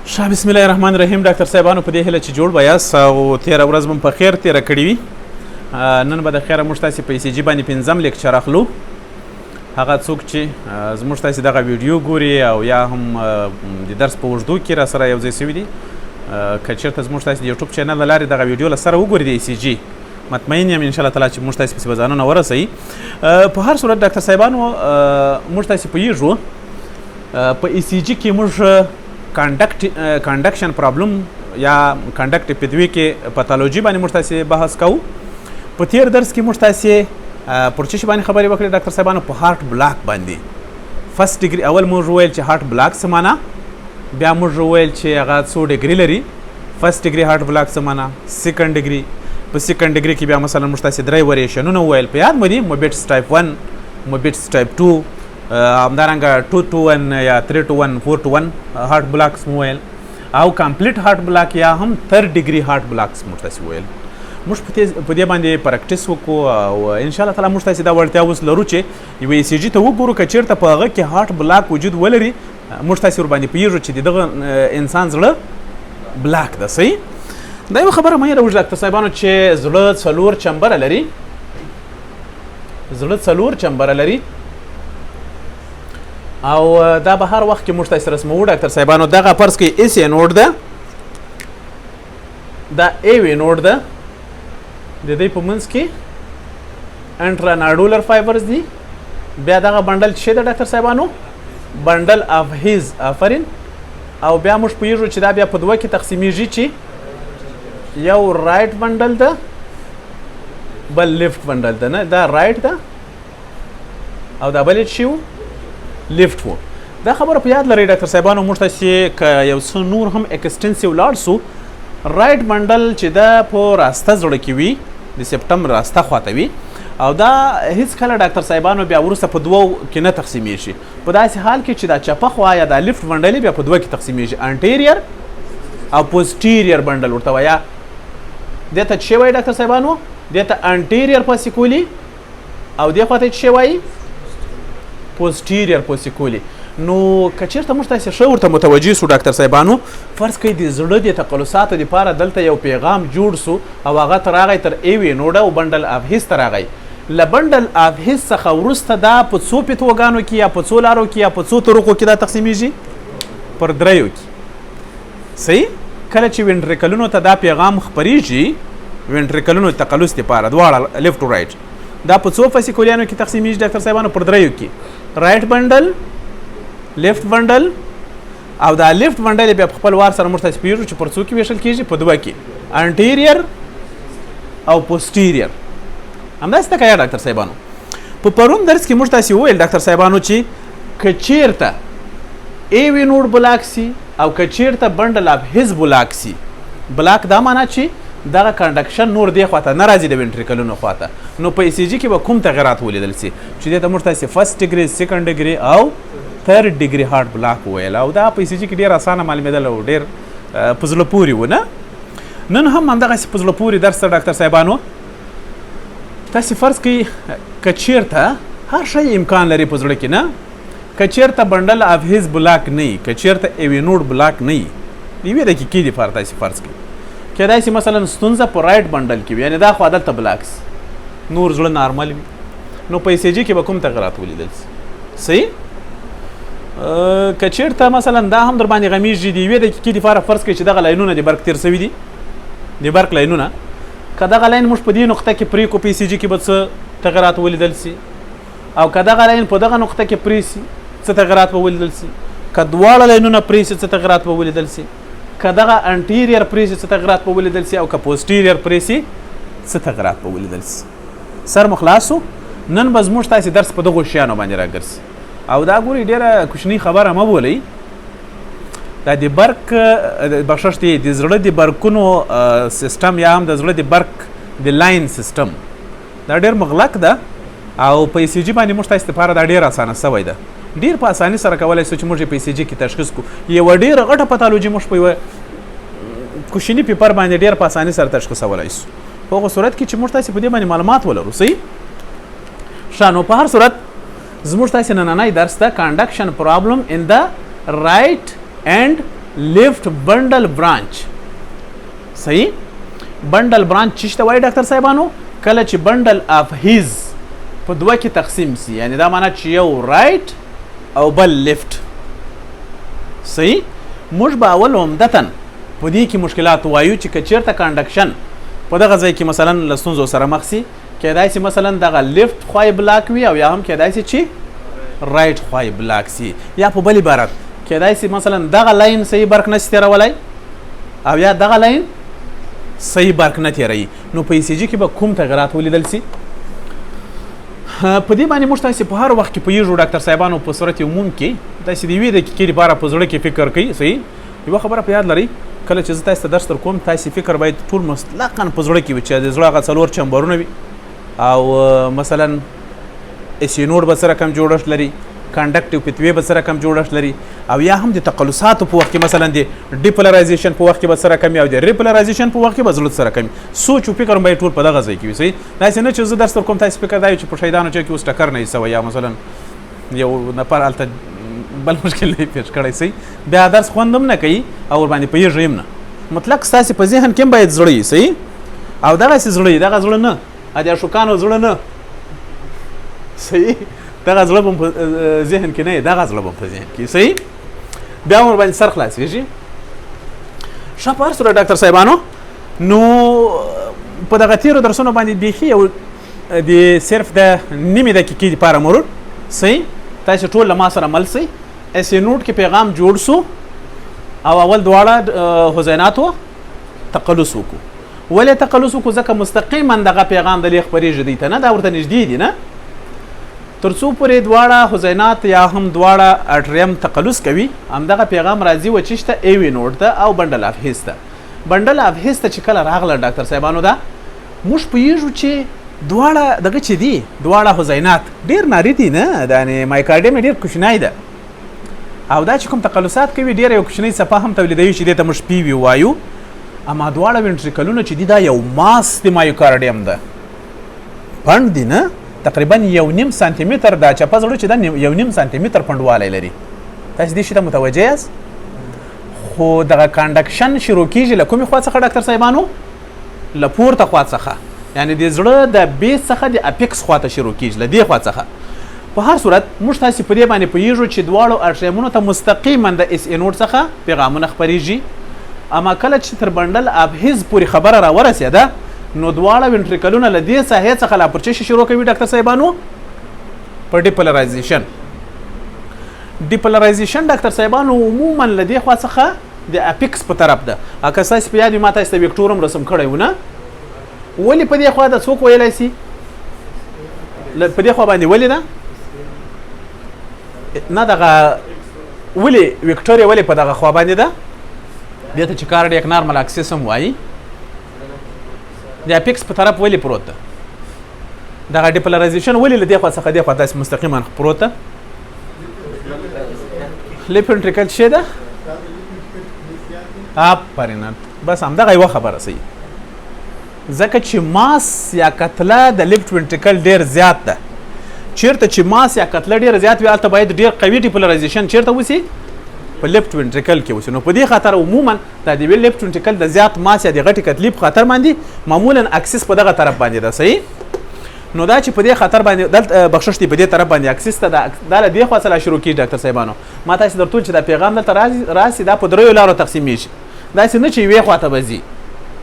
بسم الله الرحمن الرحیم. ډاکټر صاحبانو په دې هیله چې جوړ به یاست او تېره ورځ به په خیر تېره کړې وي. نن به د خیره موږ تاسې په ECG باندې پنځم لیکچر اخلو. هغه څوک چې زموږ تاسې دغه ویډیو ګوري او یا هم د درس په اوږدو کې را سره یو ځای سوي دي، که چېرته زموږ تاسې د یوټیوب چینل له لارې دغه ویډیو له سره وګوري د ECG، مطمئن یم انشاءالله تعالی چې موږ تاسې پسې به ځانونه ورسوي. په هر صورت ډاکټر صاحبانو موږ تاسې پوهېږو په ECG کې موږ کنډکشن پرابلم یا کنډکټ پدوي کې پتالوژي باندې موږ تاسې بحث کوو. په تیر درس کې موږ تاسې پر څه شي باندې خبرې وکړې ډاکټر صاحبانو؟ په هارت بلاک باندې. فرست ډیګري اول موږ وویل چې هارت بلاک څه معنا، بیا موږ وویل چې هغه څو ډیګري لري. فرست ډیګري هارت بلاک څه معنا، سیکنډ ډیګري. په سیکنډ ډیګري کې بیا مثلا موږ تاسې درې وریشنونه وویل، په یاد مو دي؟ موبیټس ټایپ 1، موبیټس ټایپ 2، همدارنګه 2-to-1 یا 3-to-1 4-to-1 هارت بلاکس مو ویل، او کمپلیټ هارت بلاک یا هم تھرډ ډیګري هارت بلاکس موږ تاسې وویل. موږ په دې باندې پریکټس وکړو او انشاءالله تعالی موږ تاسې دا وړتیا اوس لرو چې یوه ECG ته وګورو، که چېرته په هغه کې هارت بلاک وجود ولري موږ تاسې ورباندې پوهېږو چې د دغه انسان زړه بلاک ده. صحیح؟ دا یوه خبره مه هېروئ ډاکټر صاحبانو چې زړه څلور چمبره لري، زړه څلور چمبره لري او دا به هر وخت کې موږ تاسې رسموو ډاکټر صاحبانو. دغه فرض کړئ اس ای نوډ ده، دا ای وی نوډ ده، د دې په منځ کې انټراناډولر فایبرز دي. بیا دغه بنډل چې ده ډاکټر صاحبانو بنډل اف هیز، آفرین. او بیا موږ پوهېږو چې دا بیا په دوه کې تقسیمیږي چې یو رایټ بنډل ده بل لیفت بنډل ده. نه دا رایټ ده او دا بل چې و لیفت و. دا خبره په یاد لرئ ډاکټر صاحبانو. موږ تاسې که یو څه نور هم ایکسټنسیو لاړ سو، رایټ بنډل چې دا په راسته زړه کې وي، د سپټم راسته خواته وي، او دا هیڅ کله ډاکټر صاحبانو بیا وروسته په دوو کې نه تقسیمیږي. په داسې حال کې چې دا چپه خوا یا دا لیفت بنډل بیا په دوه کې تقسیمیږي، انټیریر او پوسټیریر بنډل ورته وایه. دې ته څه وایي ډاکټر صاحبانو؟ دې ته انټیریر پاسیکولي او دې خواته څه وایي؟ پوسټیریر پاسیکولي. نو که چېرته موږ تاسې ښه ورته متوجه سو ډاکټر صاحبانو، فرض کړئ د زړه د تقلصاتو دپاره دلته یو پیغام جوړ سو او هغه ته راغی تر ایوې نوډه او بنډل اف هیز ته راغی. له بنډل اف هیز څخه وروسته دا په څو پتوګانو کې یا په څو لارو کې یا په څو طرقو کې دا تقسیمیږي؟ پر دریو کې. صحیح؟ کله چې وینټریکلونو ته دا پیغام خپریږي، وینټریکلونو تقلص دپاره دواړه لیفټ او رایټ، دا په څو فاسیکولیانو کې تقسیمیږي ډاکټر صاحبانو؟ پر دریو کې، رایټ بنډل، لیفت بنډل، او دا لیفت بنډل بیا په خپل وار سره موږ تاسې پوهېږو چې پر څو کې ویشل کېږي؟ په دوه کې، انټیریر او پوسټیریر. همداسې ته که یا ډاکټر صاحبانو په پرون درس کې موږ تاسې وویل ډاکټر صاحبانو چې که چېرته ای وی نوډ بلاک سي او که چېرته بنډل اف هیز بلاک سي، بلاک دا معنا چې دغه کنډکشن نور دې خواته نه راځي د وینټریکلونو خواته، نو په ECG کې به کوم تغیرات ولیدل سي چې دې ته موږ تاسې فرست ډیګري، سیکنډ ډیګري او تھرډ ډیګري هارت بلاک وویل. او دا په ECG کې ډېر اسانه معلومېدل او ډېر په زړه پورې و. نه نن هم همدغسې په زړه پورې درس ته ډاکټر صاحبانو. تاسې فرض کړئ که چېرته هر شی امکان لري په زړه کې، نه که چېرته بنډل اف هیز بلاک نه وي، که چېرته ایوې نوډ بلاک نه وي، یوې دقیقې دپاره تاسې فرض کړئ کیدای شي مثلا ستونزه په رایټ بنډل کې وي، یعنې دا خوا دلته بلاک سي، نور زړه نارمل وي، نو په ECG کې به کوم تغیرات ولیدل سي؟ صحیح؟ که چېرته مثلا دا هم در باندې غمیږي د یوې دقیقې دپاره فرض کړئ چې دغه لاینونه د برق تېر سوي دي، د برق لاینونه، که دغه لاین موږ په دې نقطه کې پرې کړو په ECG کې به څه تغیرات ولیدل سي، او که دغه لاین په دغه نقطه کې پرې سي څه تغیرات به ولیدل سي، که دواړه لاینونه پرې سي څه تغیرات به ولیدل سي، که دغه انټیریر پرې سي څه تغیرات به ولیدل سي، او که پوسټیریر پرې سي څه تغیرات به ولیدل سي. سر مو خلاصو. نن به زموږ تاسې درس په دغو شیانو باندې راګرځي. او دا ګورئ ډېره کوچنۍ خبره مه بولئ، دا د برق بخښښ دی د زړه د برقونو سیسټم یا هم د زړه د برق د لاین سیسټم دا ډېر مغلق ده او په ECG باندې موږ تاسې دپاره دا ډېر اسانه سوی ده. ډېر په اساني سره کولی سو چې موږ یې په ECG کې تشخیص کړو. یوه ډېره غټه پتالوژي موږ په یوه کوچني پیپر باندې ډېر په اساني سره تشخیصولی سو، په هغه صورت کې چې موږ تاسې په دې باندې معلومات ولرو. صحیح؟ ښه، نو په هر صورت زموږ تاسې نننی درس ته کنډکشن پرابلم ان د رایټ اینڈ لیفت بندل برانچ. صحیح. بندل برانچ چی ته وایي ډاکټر صاحبانو؟ کله چې بندل اف هیز په دوه کې تقسیم سي، یعنی دا معنا چې یو رایټ او بل لیفت. صحیح. موږ به اول عمدتاً په دې کې مشکلات وایو چې که چېرته کنډکشن په دغه ځای کې مثلا له ستونزو سره مخ سي، کیدای سي مثلا دغه لیفت خوا بلاک وي او یا هم کیدای سي چې رایټ خوا بلاک سي، یا په بل عبارت کیدای سي مثلا دغه لاین صحیح برق نشي تېرولی او یا دغه لاین صحیح برق نه تېروي. نو په ECG کې به کوم تغیرات ولیدل سي؟ په دې باندې موږ تاسې په هر وخت کې پوهېږو ډاکټر صاحبانو په صورت عموم کې تاسې د یوې دقیقې لپاره په زړه کې فکر کوئ. صحیح. یوه خبره په یاد لرئ، کله چې زه تاسې ته درس در کوم تاسې فکر باید ټول مطلقاً په زړه کې وي چې د زړه هغه 4 چمبرونه وي او مثلا AC نوډ به سره کم جوړښت لري، کنډکټیو پتوې به سره کم جوړښت لري، او یا هم د تقلصاتو په وخت کې مثلا د ډیپولرایزیشن په وخت کې به سره کم او د ریپولرایزیشن په وخت کې به زړه سره کم. سوچ او فکر باید ټول په دغه ځای کې وي. صحیح. داسې نه چې زه درس در کوم تاسې فکر دا وي چې په شهیدانو چا کې اوس ټکر نه ایسوی یا مثلا یو نفر هلته بل مشکل نه پیش کړی. صحیح. بیا درس خوند هم نه کوي او ورباندې پوهېږي هم نه. مطلق ستاسې په ذهن کې هم باید زړه وي. صحیح. او دغسې زړه وي، دغه زړه نه د اشوکانو زړه نه. صحیح. دغه زړه به په ذهن کې نه وي، دغه زړه به په ذهن کې. صحیح. بیا هم ورباندې سر خلاصېږي. ښه په هر صورت ډاکټر صاحبانو نو په دغه تېرو درسونو باندې بیخي یو د صرف د نیمې دقیقې دپاره مرور. صحیح. تاسې ټول له ما سره مل سئ. AC نوټ کې پیغام جوړ سو او اول دواړه حزیناتو تقلص وکړو. ولې تقلص وکړو؟ ځکه مستقیما دغه پیغام د لیک خپرېږي دی ته نه، دا ورته نږدې دي نه، ترڅو پورې دواړه حزینات یا هم دواړه اټریم تقلص کوي همدغه پیغام راځي وچیش ته ایوي نوټ ته او بندل اف هیز ته. بندل اف هیز ته چې کله راغله ډاکټر صاحبانو دا موږ پوهېږو چې دواړه دغه چې دي دواړه حزینات ډېر ناري دي نه، دا یعنې مایکارډیم ډېر کوچنی ده او دا چې کوم تقلصات کوي ډېره یو کوچنۍ څپه هم تولیدوي چې دې ته موږ پی وي وایو. اما دواړه وینټریکلونه چې دي دا یو ماس د مایوکارډیم ده، پنډ دي نه، تقریبا 1.5 سانتي متر دا چپه زړه چې دا 1.5 سانتي متر پنډوالی لري. تاسې دې شي ته متوجه یاست؟ خو دغه کنډکشن شروع کېږي له کومې خوا څخه ډاکټر صاحبانو؟ له پورته خوا څخه، یعنې د زړه د بیس څخه د اپیکس خوا ته شروع کېږي، له دې خوا څخه. په هر صورت موږ تاسې په دې باندې پوهېږو چې دواړو اټریمونو ته مستقیما د AC نوټ څخه پیغامونه خپرېږي. اما کله چې تر بندل اف هیز پورې خبره راورسېده نو دواړه وینټریکلونه له دې ساحې څخه لا پرچې شروع کوي ډاکټر صاحبانو په ډیپولرایزیشن. ډیپولرایزیشن ډاکټر صاحبانو عموما له دې خوا څخه د اپیکس په طرف ده. که ستاسې په یاد وي ما تاسې ته ویکټور هم رسم کړی و نه؟ ولې په دې خوا ده څوک ویلی سي؟ په دې خوا باندې ولې ده؟ نه دغه ولې ویکټوریا ولې په دغه خوا باندې ده؟ دې ته چې کارډیک نارمل اکسس هم وایي. د اپیکس په طرف ولې پروت ده؟ دغه ډیپولرایزیشن ولې له دې خوا څخه دې خوا داسې مستقیما پروت ده؟ لیف وینټریکل څه ده؟ آفرین، بس همدغه یوه خبره صحیح. ځکه چې ماس یا کتله د لیفت وینټریکل ډېر زیات ده. چیرته چې ماس یا کتله ډېر زیات وي هلته باید ډېر قوي ډیپولرایزیشن چیرته وسي؟ په لیفت وینټریکل کې وسي. نو په دې خاطر عموما دا د لیفت وینټریکل د زیات ماس یا د غټې کتلې په خاطر باندې معمولا اکسس په دغه طرف باندې ده. صحیح. نو دا چې په دې خاطر باندې دلته بخشش دی په دې طرف باندې اکسس ته دا له دې خوا څخه شروع کېږي ډاکټر صاحبانو. ما تاسې درته ویل چې دا پیغام دلته راسي دا په دریو لارو تقسیمیږي. داسې نه چې یوې خوا ته به ځي،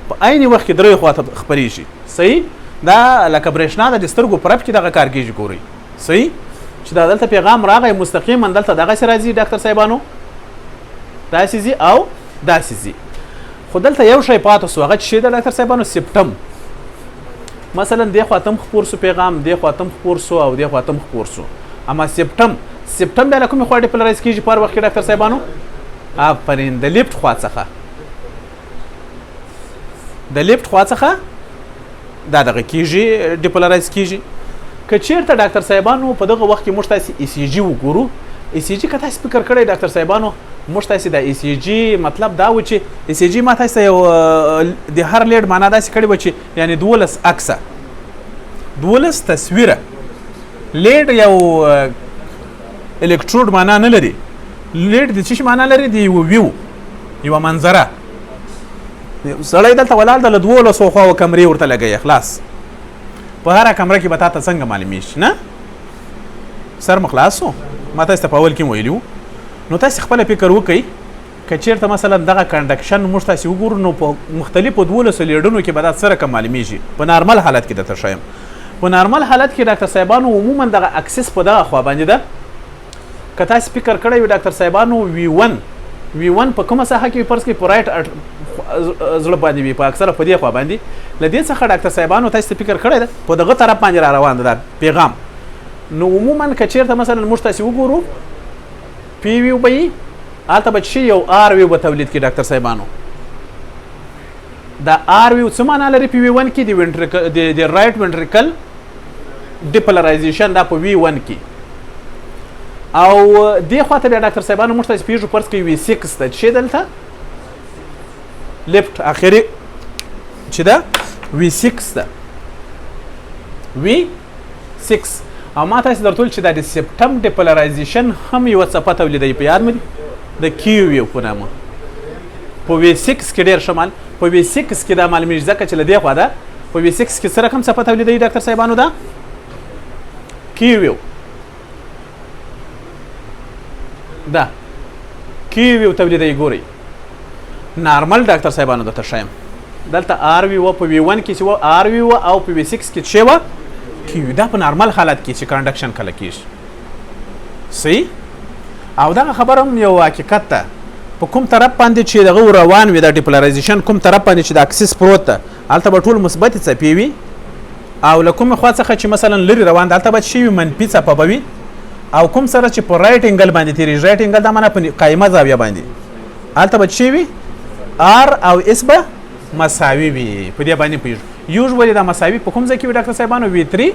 په عین وخت کې دریو خوا ته خپرېږي. صحیح. دا لکه برېښنا د سترګو په رپ کې دغه کار کېږي. ګورئ. صحیح. چې دا دلته پیغام راغی مستقیما دلته دغسې راځي ډاکټر صاحبانو، داسې ځي او داسې ځي. خو دلته یو شی پاته سو، هغه چې دی ډاکټر صاحبانو سپټم. مثلا دې خوا تم خپور سو پیغام، دې خوا تم خپور سو او دې خوا تم خپور سو. اما سپټم بیا له کومې خوا ډیپولرایز کېږي په هر وخت کې ډاکټر صاحبانو؟ آفرین، د لیفټ خوا څخه. د لیفټ خوا څخه دا دغه کېږي ډیپولرایز کېږي. که چېرته ډاکټر صاحبانو په دغه وخت کې موږ تاسې ECG وګورو، ECG که تاسې فکر کړی ډاکټر صاحبانو موږ تاسې د ECG مطلب دا و چې ECG ما تاسې ته یو د هر لیډ معنا داسې کړې وه چې یعنې 12 عکسه 12 تصویره. لیډ یو الکتروډ معنا نه لري، لیډ د څه شي معنا لري؟ د یو ویو. یوه منظره سړی دلته ولاړ د له 1200 خواوو کمرې ورته لګوي خلاص په هره کمره کې به تا ته څنګه معلومیږي نه سر مو خلاص و ما تاسو ته په اول کې ویلي وو نو تاسو خپله فکر وکئ که چېرته مثلا دغه کنډکشن موږ تاسې وګورو نو په مختلفو 1200 لیډونو کې به دا څه رقم معلومیږي په نارمل حالت کې درته ښیم په نارمل حالت کې ډاکټر صاحبانو عموما دغه اکسس په دغه خوا باندې ده که تاسې فکر کړی وي ډاکټر صاحبانو V1 په کومه ساحه کې فرض کړئ په رایټ زړه باندې وي په اکثره په دې خوا باندې له دې څخه ډاکټر صاحبانو تاسې ته فکر کړی ده په دغه طرف باندې را روان ده دا پیغام نو عموما که چېرته مثلا موږ تاسې وګورو پی ویو به یي هلته به چې یو آر ویو به تولید کړي ډاکټر صاحبانو دا آر ویو څه معنا لري په V1 کې د رایټ وینټریکل ډیپولرایزیشن دا په V1 کې او دې خواته بیا ډاکټر صاحبانو موږ تاسې پېژو فرض کړئ V6 ده چې دلته لیفټ اخري چې ده V6 ده V6 او ما تاسې درته ویل چې دا د سپټم ډیپولرایزیشن هم یوه څپه تولیدوي په یاد مو دي د کیو ویو په نامه په V6 کې ډېر شمال په V6 کې دا معلومیږي ځکه چې له دې خوا ده په V6 کې څه رقم څپه تولیدوي ډاکټر صاحبانو دا کیو ویو دا کیو ویو تولیدوي ګورئ نارمل ډاکټر صاحبانو درته ښیم دلته آر وي وه په V1 کې چې وه آر وي وه او په V6 کې چې وه کیو دا په نارمل حالت کې چې کنډکشن کله کېږي صحیح او دغه خبره هم یو حقیقت ده په کوم طرف باندې چې دغه روان وي دا ډیپولرایزیشن کوم طرف باندې چې د اکسس پروت ده هلته به ټول مثبتې څپې وي او له کومې خوا څخه چې مثلا لرې روان ده هلته به چې وي منفي څپه به وي او کوم سره چې په رایټ انګل باندې تېرېږي رایټ انګل دا معنا په قایمه زاویه باندې هلته به چې وي آر او اس به مساوي وي په دې باندې پوهېږو یوژولي دا مساوي په کوم ځای کې وي ډاکټر صاحبانو V3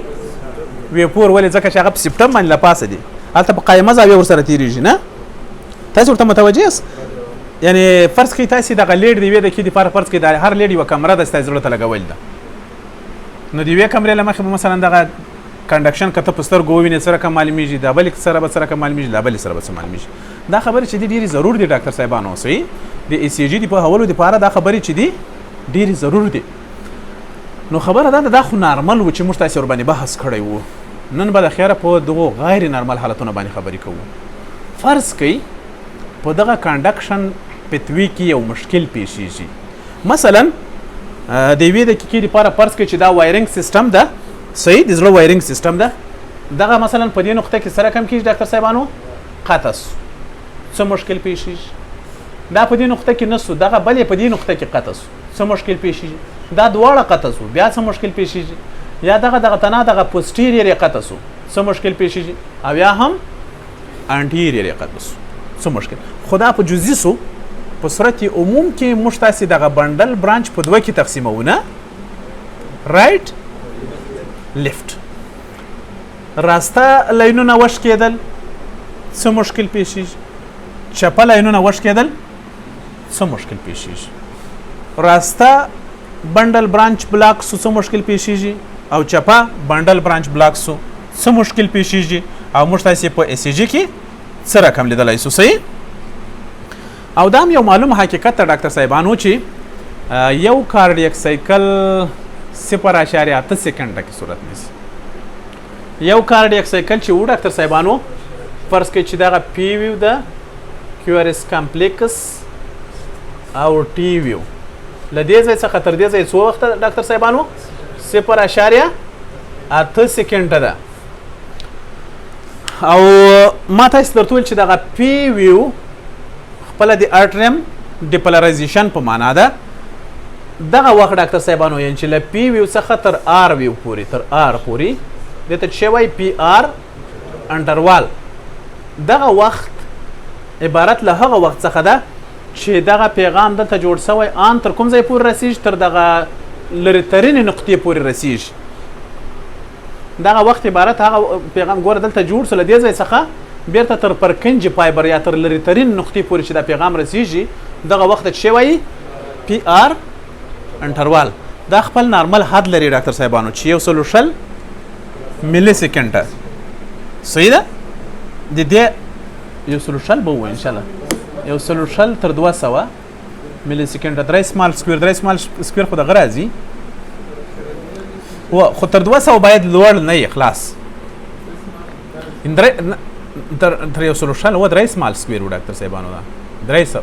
V4 ولې ځکه چې هغه په سپټم باندې له پاسه دي هلته په قایمه زاویه ورسره تېرېږي نه تاسو ورته متوجه یاست یعنې فرض کړئ تاسې دغه لیډ د یوې دقیقې دپاره فرض کړئ د هر لیډ یوه کمره ده ستاسې زړه ته لګول ده نو د یوې کمرې له مخې به مثلا دغه کنډکشن که ته په سترګو ووینې څه رقم معلومیږي دا بلې سره به څه رقم معلومیږي دا بلې سره به څه معلومیږي دا خبرې چې دي ډېرې ضرور دي ډاکټر صاحبانو صحیح د ECG د پوهولو دپاره دا خبرې چې دي ډېرې ضرور دي نو خبره دا ده دا خو نارمل و چې موږ تاسې ورباندې بحث کړی و نن به د خیره په دغو غیر نارمل حالتونو باندې خبرې کوو فرض کوئ په دغه کنډکشن پتوي کې یو مشکل پیښیږي مثلا د یوې دقیقې دپاره فرض کوئ چې دا وایرنګ سیسټم ده صحیح د زړه وایرنګ سیسټم ده دغه مثلا په دې نقطه کې څه رقم کېږي ډاکټر صاحبانو قطع سو څه مشکل پیښیږي دا په دې نقطه کې نه سو دغه بلې په دې نقطه کې قطع سو څه مشکل پیښیږي دا دواړه قطع سو بیا څه مشکل پیښیږي یا دغه تنه دغه پوسټیریر یې قطع سو څه مشکل پیښیږي او یا هم انټیریر یې قطع سو څه مشکل خدا په جزئی سو په صورت عموم کې موږ تاسې دغه بنډل برانچ په دوه کې تقسیمو نه رایټ لیفټ راسته لاینونه وش کېدل څه مشکل پیښیږي چپه لاینونه وش کېدل څه مشکل پیښیږي راسته بنډل برانچ بلاک سو څه مشکل پیښیږي او چپه بنډل برانچ بلاک سو څه مشکل پیښیږي او موږ تاسې په ECG کې څه رقم لیدلی سو صحیح او دا هم یو معلوم حقیقت ته ډاکټر صاحبانو چې یو کارډیک سایکل 0.8 سیکنډه کې صورت نیسي یو کارډیک سایکل چې و ډاکټر صاحبانو فرض کړئ چې دغه پی ویو ده QRS کمپلیکس او ټي ویو له دې ځای څخه تر دې ځای څو وخته ډاکټر صاحبانو 0.8 سیکنډه ده او ما تاسو درته ویل چې دغه پی ویو خپله د ارټریم ډیپولرایزیشن په معنا ده دغه وخت ډاکټر صاحبانو یعنې چې له پی ویو څخه تر آر ویو پورې تر آر پورې دې ته چې وایي پی آر انټروال دغه وخت عبارت له هغه وخت څخه ده چې دغه پیغام دلته جوړ سوی آن تر کوم ځای پورې رسیږي تر دغه لرې ترینې نقطې پورې رسیږي دغه وخت عبارت هغه پیغام ګوره دلته جوړ سو له دې ځای څخه بیرته تر پرکنج فایبر یا تر لرې ترین نقطې پورې چې دا پیغام رسیږي دغه وخت چې وایي پی آر انټروال دا خپل نارمل حد لري ډاکټر صاحبانو چې 100 ملي سیکنډه صحیح ده د دې 100 به ووایو انشاءالله 100 تر 200 ملي سکند 3 سمال سکوير 3 سمال سکوير خو دغه راځي خو تر 200 باید لوړ نه یې خلاص تر یو سلو شل و 3 سمال سکوير و ډاکټر صاحبانو دا 300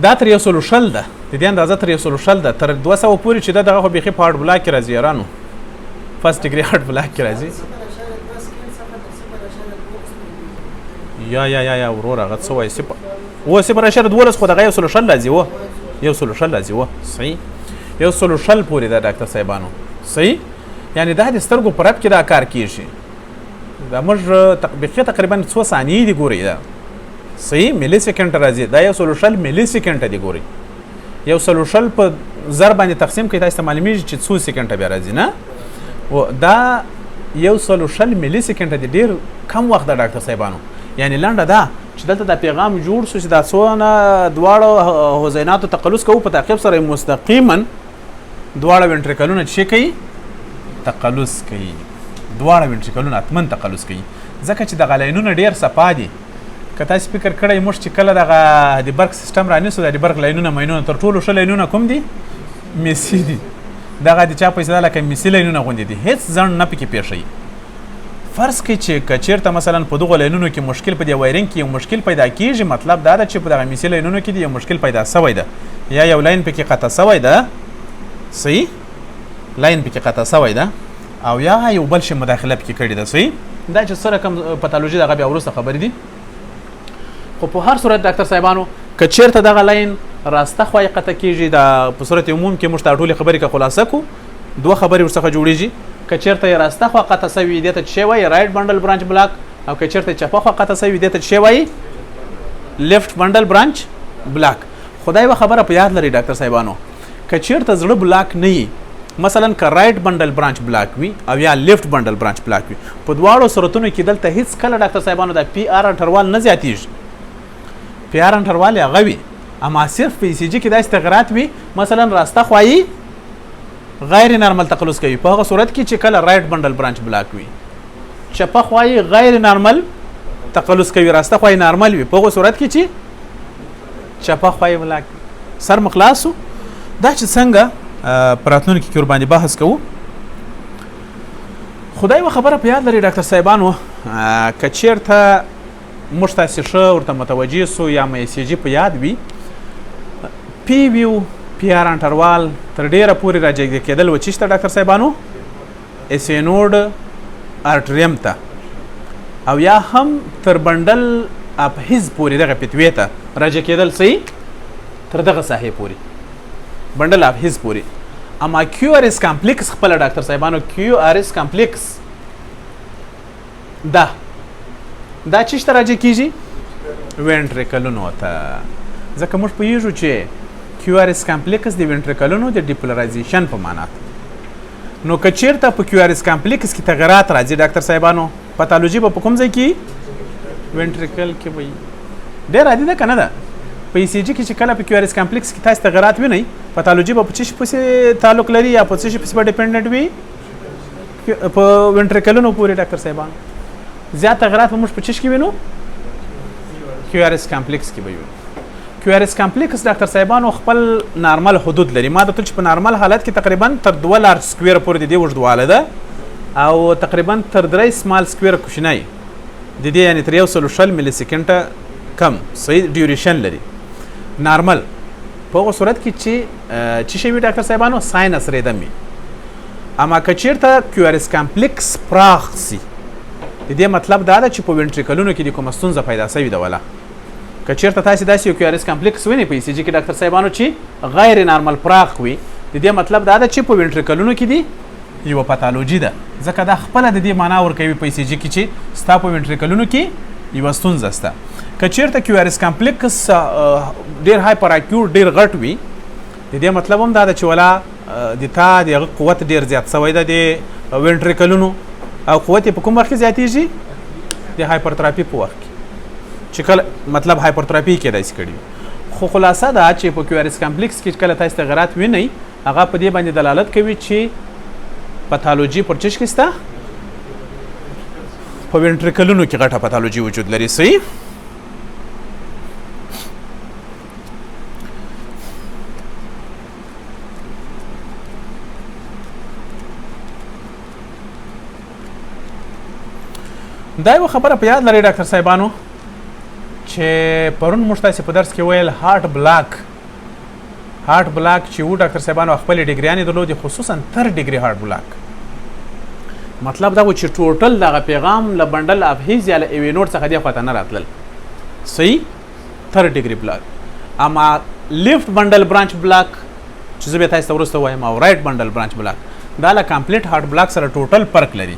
دا تر یو سلو شل ده د دې اندازه تر یو سلو شل ده تر 200 پورې چې دغه خو بیخي په هارډ بلاک کې راځي یارانو فرست ډیګري هارډ بلاک کې راځي یا ورور هغه څه وایي و 0.12 خو دغه یو سلو شل راځي و یو سلو شل راځي و صحیح یو سلو شل پورې ده ډاکټر صاحبانو صحیح یعنی دا د سترګو په رپ کې دا کار کیږي دا موږ بیخي تقریبا 2 ثانیې دي ګورئ دا صحیح ملي سکند راځي دا یو سلو شل ملي سکند دی ګورئ یو سلو شل په ضرب باندې تقسیم کړئ تاسو ته معلومیږي چې 2 سکند بیا راځي نه و دا یو سلو شل ملي سکند دی ډیر کم وخت ده ډاکټر صاحبانو یعنی لنډه ده چې دلته دا پیغام جوړ شو چې دا څونه دواړو حزیناتو تقلص کوو په تعقیب سره مستقیما دواړه وینټریکلونه چې کوي تقلص کوي دواړه وینټریکلونه اتمن تقلص کوي ځکه چې دغه لاینونه ډیر صفا دي که تاسو فکر کړئ موږ چې کله دغه د برق سیستم رانیسو د برق لاینونه ماینونه تر ټولو ښه لاینونه کوم دي میسي دي دغه د چا په اصطلاح لکه میسي لاینونه غوندې دي هیڅ ځنډ نه پکې پیښوي فرض کړئ چې که چېرته مثلا په دغو لاینونو کې مشکل په دې وایرینګ کې یو مشکل پیدا کېږي مطلب دا ده چې په دغه میسي لاینونو کې یو مشکل پیدا سوی ده یا یو لاین پکې قطع سوی ده صحیح لاین پکې قطع سوی ده او یا یو بل شي مداخله پکې کړې ده صحیح دا چې څه رقم پتالوژي دغه بیا وروسته خبرې دي خو په هر صورت ډاکټر صاحبانو که چېرته دغه لاین راسته خوا یې قطع کېږي دا په صورت عموم کې موږ ته ټولې خبرې که خلاصه کړو دوه خبرې ورڅخه جوړېږي که چېرته یې راسته خوا قطع سوي دې ته څه شی وایي رایټ بنډل برانچ بلاک او که چېرته چپه خوا قطع سوي دې ته څه شی وایي لیفټ بنډل برانچ بلاک خدای یوه خبره په یاد لري ډاکټر صاحبانو که چېرته زړه بلاک نه وي مثلا که رایټ بنډل برانچ بلاک وي او یا لیفټ بنډل برانچ بلاک وي په دواړو صورتونو کې دلته هیڅ کله ډاکټر صاحبانو دا پی آر انټروال نه زیاتېږي پی آر انټروال یې هغه وي اما صرف په ECG کې داسې تغیرات وي مثلا راسته خوایي غیر نارمل تقلص کوي په هغه صورت کې چې کله رایټ بنډل برانچ بلاک وي چپه خوایي غیر نارمل تقلص کوي راسته خوایي نارمل وي په هغه صورت کې چې چپه خوایي بلاک سر مخلاصو دا چې څنګه په راتلونکي کې ورباندې بحث کوو خدای یوه خبره په یاد لري ډاکټر صاحبانو که چېرته موږ تاسې ښه ورته متوجه سو یا مو ECG په یاد وي پی ویو پی آر انټروال تر ډیره پورې راجګ کېدل و چیشته ډاکټر صاحبانو اسینوډ ارټریم ته او یا هم تر بنډل اپهیز پورې دغه پتوې ته راجګ کېدل صحیح تر دغه ساحې پورې بنډل اپهیز پورې اما کیو آر اس کمپلیکس خپله ډاکټر صاحبانو کیو آر اس کمپلیکس دا چیشته راجګ کېږي وینټریکلونو ته ځکه موږ پوهېږو چې کیو آر اس کمپلیکس د وینټریکلونو د ډیپولرایزیشن په معنا نو که چېرته په کیو آر اس کمپلیکس کې تغیرات راځي ډاکټر صاحبانو پتالوژي به په کوم ځای کې وینټریکل کې وي ډېر عادي ده که نه ده په ECG کې چې کله په کیو آر اس کمپلیکس کې تاسو تغیرات وینئ پتالوژي به په څه شي پسې تعلق لري یا په څه شي پسې به ډیپنډنټ وي په وینټریکلونو پورې ډاکټر صاحبانو زیات تغیرات به موږ په چش کې وینو کیو آر اس کمپلیکس کې به وینو کیو آر اس کمپلیکس ډاکټر صاحبانو خپل نارمل حدود لري ما درته چې په نارمل حالت کې تقریبا تر 2 لارج سکویر پورې د دې اوږدواله ده او تقریبا تر 3 سمال سکویر کوچنی د دې یعنې تر 160 ملي سکنډه کم صحیح ډیوریشن لري نارمل په هغه صورت کې چې څه شی وي ډاکټر صاحبانو ساینس ریدم وي اما که چېرته کیو آر اس کمپلیکس پراخ سي د دې مطلب دا ده چې په وینټریکلونو کې د کومه ستونزه پیدا سوې ده وله که چېرته تاسې داسې یو کیو آر اس کمپلیکس وینئ په ECG کې ډاکټر صاحبانو چې غیر نارمل پراخ وي د دې مطلب دا ده چې په وینټریکلونو کې دي یوه پتالوژي ده ځکه دا خپله د دې معنا ورکوي په ECG کې چې ستا په وینټریکلونو کې یوه ستونزه شته که چېرته کیو آر اس کمپلیکس ډېر هایپر اکیور ډېر غټ وي د دې مطلب هم دا ده چې ولا د تا د هغه قوت ډېر زیات سوی ده د وینټریکلونو او قوت یې په کوم وخت کې زیاتېږي د هایپرتراپي په وخت کې چې کله مطلب هایپرتراپي یې کېدای شي کړي خو خلاصه ده چې په کیو آر اس کمپلیکس کې کله تاسو تغیرات وینئ هغه په دې باندې دلالت کوي چې پتالوژي پر چش کې شته په وینټریکلونو کې غټه پتالوژي وجود لري صحیح دا یو خبره په یاد لرئ ډاکټر صاحبانو چې پرون موږ تاسې په درس کې ویل هارت بلاک چې و ډاکټر صاحبانو خپلې ډګریانې درلودې خصوصا 3 ډګري هارت بلاک مطلب دا و چې ټوټل دغه پیغام له بنډل اف هیز یا له ایوي نوټ څخه دې خواته نه راتلل صحیح 3 ډګري بلاک اما لیفت بنډل برانچ بلاک چې زه به تاسو ته وروسته وایم او رائټ بنډل برانچ بلاک دا له کمپلیټ هارت بلاک سره ټوټل فرق لري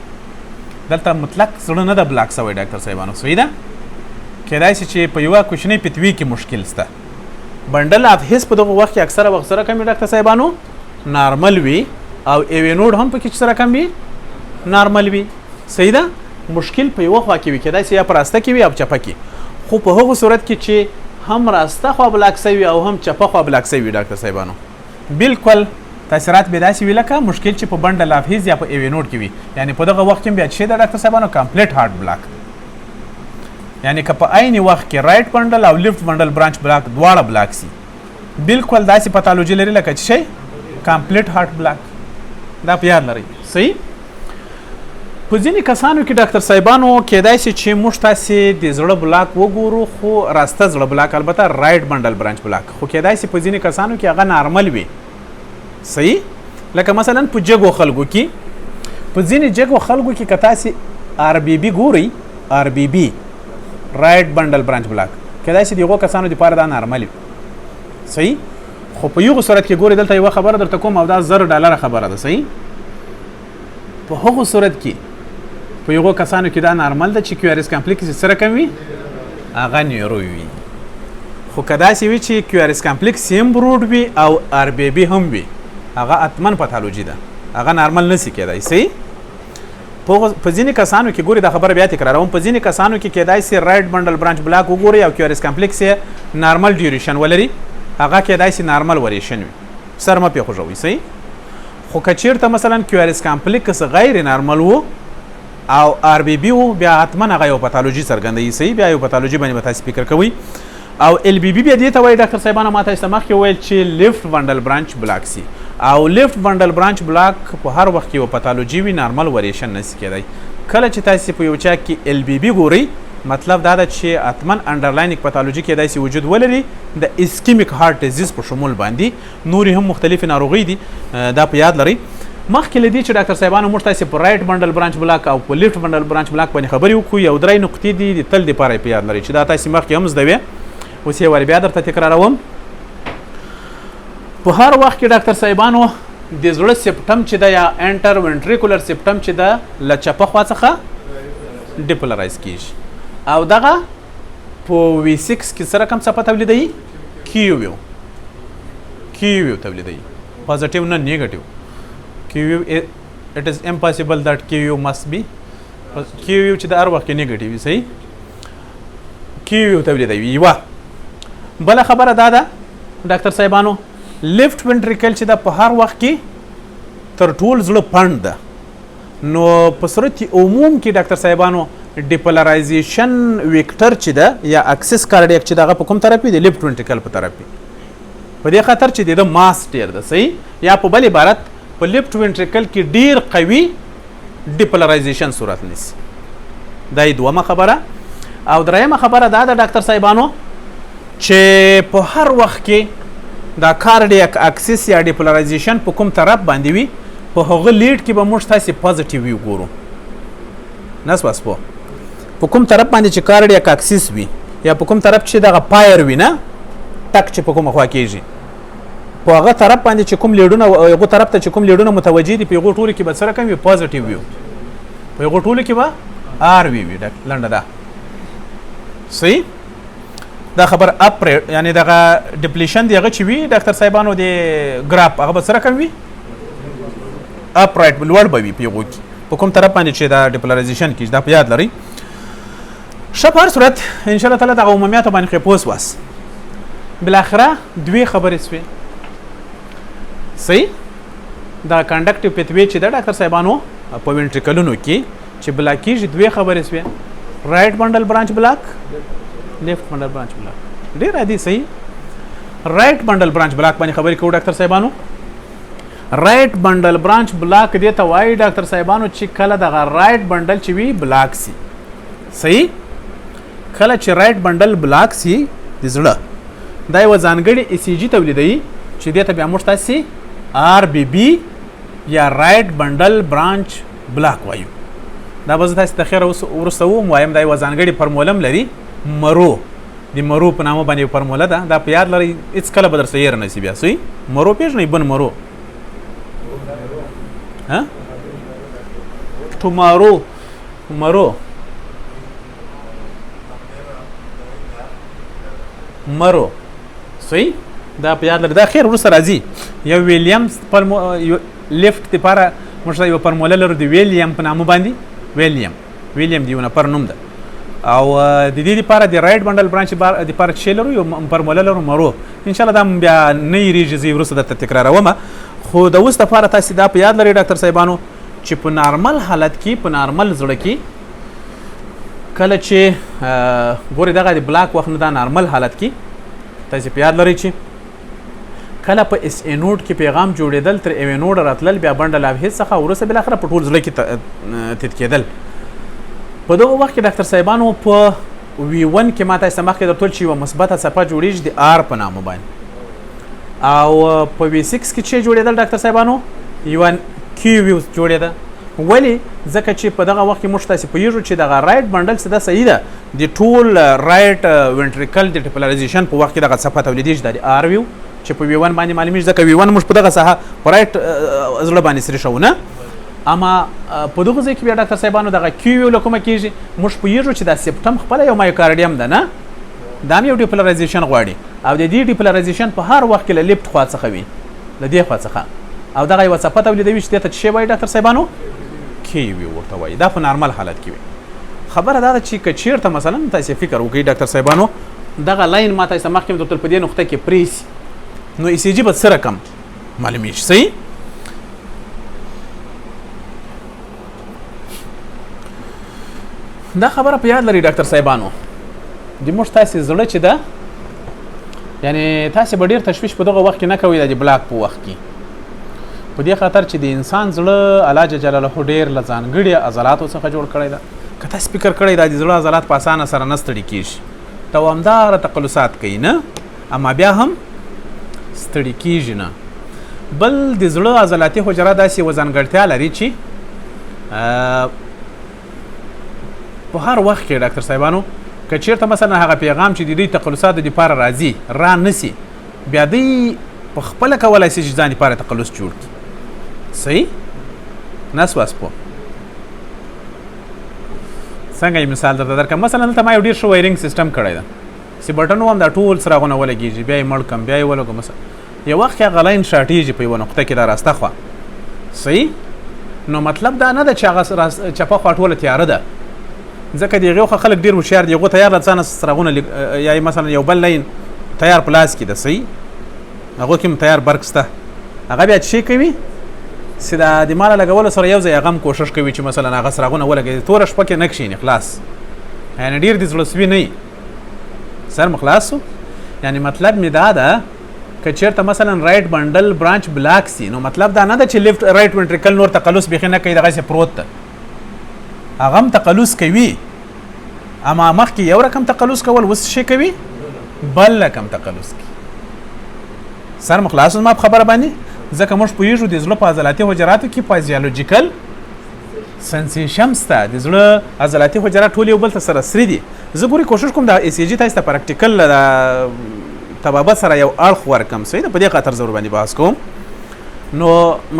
دلته مطلق زړه نه د بلاک سوی ډاکټر صاحبانو صحیح ده کېدای شي چې په یوه کوچنۍ پتوي کې مشکل شته بنډل اف هیز په دغه وخت کې اکثره وخت سره کم وي ډاکټر صاحبانو نارمل وي او ایوي نوډ هم پکې سره کم وي نارمل وي صحیح ده مشکل په یوه خوا کې وي کېدای شي یا په راسته کې وي او چپه کې خو په هغو صورت کې چې هم راسته خوا بلاک سوي او هم چپه خوا بلاک سوي ډاکټر صاحبانو بالکل تاثیرات به داسې وي لکه مشکل چې په بنډل اف هیز یا په ایوي نوډ کې وي یعنی په دغه وخت کې بیا چې د ډاکټر صاحبانو کمپلیټ هارت بلاک یعنی که په عین وخت کې رائټ بنډل او لیفت بنډل برانچ بلاک دواړه بلاک سي بالکل داسې پتالوژي لري لکه چې شي کمپلیټ هارت بلاک دا په یاد لرئ صحیح په ځینې کسانو کې ډاکټر صاحبانو کېدای شي چې موږ تاسې د زړه بلاک وګورو خو راسته زړه بلاک البته رائټ بنډل برانچ بلاک خو کېدای شي په ځینې کسانو کې هغه نارمل وي صحیح لکه مثلا په جګو خلکو کې په ځینې جګو خلکو کې که تاسې آر بي بي ګورئ آر بي بي رائټ بنډل برانچ بلاک کېدای شي د هغو کسانو دپاره دا نارمل وي صحیح خو په یوغو صورت کې ګورئ دلته یوه خبره درته کوم او دا $1000 خبره ده صحیح په هغو صورت کې په یوغو کسانو کې دا نارمل ده چې کیو آر اس کمپلیکس سره کم وي هغه نیورو وي خو که داسې وي چې کیو آر اس کمپلیکس هم برود وي او آر بي بي هم وي هغه اتمن پتالوژي ده هغه نارمل نسی کېدای صحیح په ځینې کسانو کې ګوري دا خبره بیا تکراروم په ځینې کسانو کې کېدای شي رائټ بنډل برانچ بلاک وګورئ او کیو آر اس کمپلیکس یې نارمل ډیوریشن ولري هغه کېدای شي نارمل وریشن وي سر مه پرېښوژوئ صحیح خو که چېرته مثلا کیو آر اس کمپلیکس غیر نارمل و او آر بي بي و بیا حتما هغه یو پتالوژي څرګندوي صحیح بیا یو پتالوژي باندې به تاسې فکر کوئ او ال بي بي بیا دې ته وایي ډاکټر صاحبانو ما تاسې ته مخکې وویل چې لیفت بنډل برانچ بلاک سي او لیفت بنډل برانچ بلاک په هر وخت کې یو پتالوژي وي نارمل وریشن نشي کېدای کله چې تاسې په یو چا کې ال بي بي ګورئ مطلب دا ده چې اتمن انډرلاینینګ پتالوژي کېدای شي وجود ولري د اسکیمیک هارت ډیزیز په شمول باندې نورې هم مختلفې ناروغۍ دي دا په یاد لرئ مخکې له دې چې ډاکټر صاحبانو موږ تاسې په رائټ بنډل برانچ بلاک او په لیفت بنډل برانچ بلاک باندې خبرې وکړو یو 3 نقطې دي د تل دپاره یې په یاد لرئ چې دا تاسې مخکې هم زده وې اوس یې ور بیا درته تکراروم په هر وخت کې ډاکټر صاحبانو د زړه سپټم چې ده یا انټر وینټریکولر سپټم چې ده له چپه خوا څخه ډیپولرایز کېږي او دغه په وي 6 کې سره کوم څپه تولیدوي کیو تولیدوي پازیټیو نه نیګیټیو کیو it is impossible that کیو must be کیو چې د هر وخت کې نیګیټیو وي صحیح کیو تولیدوي یوه بله خبره دا ده ډاکټر صاحبانو لیفت وینټریکل چې دا په هر وخت کې تر ټول زړه پڼ ده نو په صورت عموم کې ډاکټر صاحبانو ډیپولرایزیشن ویکټر چې ده یا اکسس کارډیک چې دغه په کوم طرف وي د لیفت وینټریکل په طرف وي په دې خاطر چې د ماس ډیر ده صحیح یا په بل عبارت په لیفت وینټریکل کې ډیر قوي ډیپولرایزیشن صورت نیسي دا یې دومه خبره او دریمه خبره دا ده ډاکټر صاحبانو چې په هر وخت کې دا کارډیک اکسس یا ډیپولرایزیشن په کوم طرف باندې وي په هغه لیډ کې به موږ تاسې پازیټیو وي ګورو نس واس په کوم طرف باندې چې کارډیک اکسس وي یا په کوم طرف چې دغه پایر وي نه ټک چې په کومه خوا کېږي په هغه طرف باندې چې کوم لیډونه هغو طرف ته چې کوم لیډونه متوجه دي په هغو ټولو کې به سره کوم وي پازیټیو وي په هغو ټولو کې به آر وي لنډه ده صحیح دا خبر اپ یعنی دغه ډپلیشن دی هغه چې وي ډاکټر صاحبانو د ګراف هغه به سره کوم وي اپ رائټ لوړ به وي په هغو کې په کوم طرف باندې چې دا ډیپولرایزیشن کېږي دا په یاد لرئ ښه په هر صورت انشاءالله تعالی دغه عمومیاتو باندې پوه سواست بالاخره دوې خبرې سوې صحیح دا کنډکټیو پتوی چې ده ډاکټر صاحبانو په وینټریکلونو کې چې بلاک کېږي دوې خبرې سوې رائټ بنډل برانچ بلاک لیفت بنډل برانچ بلاک ډېر عادي صحیح رائټ بنډل برانچ بلاک باندې خبرې کوو ډاکټر صاحبانو رائټ بنډل برانچ بلاک دې ته وایي ډاکټر صاحبانو چې کله دغه رائټ بنډل چې وي بلاک سي صحیح کله چې رائټ بندل بلاک سي د زړه دا یو ځانګړي ECG تولیدوي چې دې ته بیا موږ تاسې RBB یا رائټ بندل برانچ بلاک وایو دا به زه تاسې د خیره وروسته ووایم دا یو ځانګړي فرموله هم لري مرو د مرو په نامه باندې فرموله ده دا په یاد لرئ هېڅ کله به درسره هېره نه شي بیا صحیح مرو پېژنئ بن مرو ټومارو مرو مرو صحیح دا په یاد لرئ دا خیر وروسته راځي یو ویلیامز لیفټ دپاره موږ یو فرموله لرو د ویلیام په نامه باندې ویلیام د یو نفر نوم ده او د دې لپاره د رائټ بندل برانچ لپاره چې لرو یو فرموله لرو مرو ان شاء الله دا بیا نه یریږي زه وروسته درته تکراروم خو د اوس لپاره تاسې دا په یاد لرئ ډاکټر صاحبانو چې په نارمل حالت کې په نارمل زړه کې کله چې ګورئ دغه د بلاک وخت نه دا نارمل حالت کې تاسې په یاد لرئ چې کله په SA نوډ کې پیغام جوړېدل تر اوې نوډ راتلل بیا بندل افهیز څخه وروسته بالاخره په ټول زړه کې تت کېدل په دغه وخت کې ډاکټر صاحبانو په V1 کې ما تاسې مخکې درته ویل چې یوه مثبته څپه جوړېږي د R په نامه باندې او په V6 کې چې جوړېدل ډاکټر صاحبانو یوه QV جوړېده ولې ځکه چې په دغه وخت کې موږ تاسې پوهېږو چې دغه رائټ بندل څه ده صحیح ده د ټول رائټ وینټریکل د ټیپولرایزیشن په وخت کې دغه څپه تولیدېږي دا د R ویو چې په V1 باندې معلومیږي ځکه V1 موږ په دغه ساحه په رائټ زړه باندې سري شو نه اما په دغه ځای کې بیا ډاکټر صاحبانو دغه QV له کومه کېږي موږ پوهېږو چې دا سپټم خپله یو مایوکارډیم ده نه دا هم یو ډیپولرایزیشن غواړي او د دې ډیپولرایزیشن په هر وخت کې له لیفټ خوا څخه وي له دې خوا څخه او دغه یوه څپه تولیدوي چې دې ته څه شی وایي ډاکټر صاحبانو QV ورته وایي دا په نارمل حالت کې وي خبره دا ده چې که چېرته مثلا تاسې فکر وکړئ ډاکټر صاحبانو دغه لاین ما تاسې مخکې درته په دې نقطه کې پرېسي نو ECG به څه رقم معلومیږي صحیح دا خبره په یاد لري ډاکټر صاحبانو د موږ تاسې زړه چې ده یعنی تاسې به ډېر تشویش په دغه وخت کې نه کوئ د بلاک په وخت کې په دې خاطر چې د انسان زړه الله جلاله ډېر له ځانګړي عضلاتو څخه جوړ کړی ده که تاسې فکر کړی دا د زړه عضلات په اسانه سره نه ستړي کېږي دوامداره تقلصات کوي نه اما بیا هم ستړي کېږي نه بل د زړه عضلاتي حجره داسې یوه ځانګړتیا لري چې په هر وخت کې ډاکټر صاحبانو که چېرته مثلا هغه پیغام چې د دوی تقلصاتو دپاره راځي را نسي بیا دوی په خپله کولی شي چې ځان دپاره تقلص جوړ کړي صحیح نه سواست پوه څنګه یې مثال درته درکړم مثلا دلته ما یو ډېر ښه وایرینګ سیسټم کړی ده چې بټن وم دا ټول څراغونه ولګېږي بیا یې مړ کړم بیا یې ولګم مثلا یو وخت کې هغه لاین شاټېږي په یوه نقطه کې دا راسته خوا صحیح نو مطلب دا نه ده چې هغه چپه خوا ټوله تیاره ده ځکه د هغې خلک ډېر هوښیار دي هغو تیار له ځانه څراغونه یا مثلا یو بل لاین تیار په لاس کې ده صحیح هغو کې هم تیار برق شته هغه بیا څه کوي چې د ماله لګولو سره یو ځای هغه هم کوشش کوي چې مثلا هغه څراغونه ولګوي توره شپه کې نه کښېني خلاص یعنې ډېر د زړه سوي نه وي سر مو خلاص شو یعنې مطلب مې دا ده که چېرته مثلا رائټ بندل برانچ بلاک سي نو مطلب دا نه ده چې لیفټ رائټ وینټریکل نور تقلص بیخي نه کوي دغسې پروت ده هغه هم تقلص کوي اما مخکې یو رقم تقلص کول اوس شی کوي بل رقم تقلص کوي سر مو خلاص ما په خبره باندې ځکه موږ پوهېږو د زړه په عضلاتي حجراتو کې فزیالوجیکل سنسیشن شته د زړه عضلاتي حجرات ټول یو بل ته سره سري دي زه ګورې کوشش کوم د ECG تاسې ته پراکټیکل د طبابت سره یو اړخ ورکړم صحیح ده په دې خاطر زه ورباندې بحث کوم نو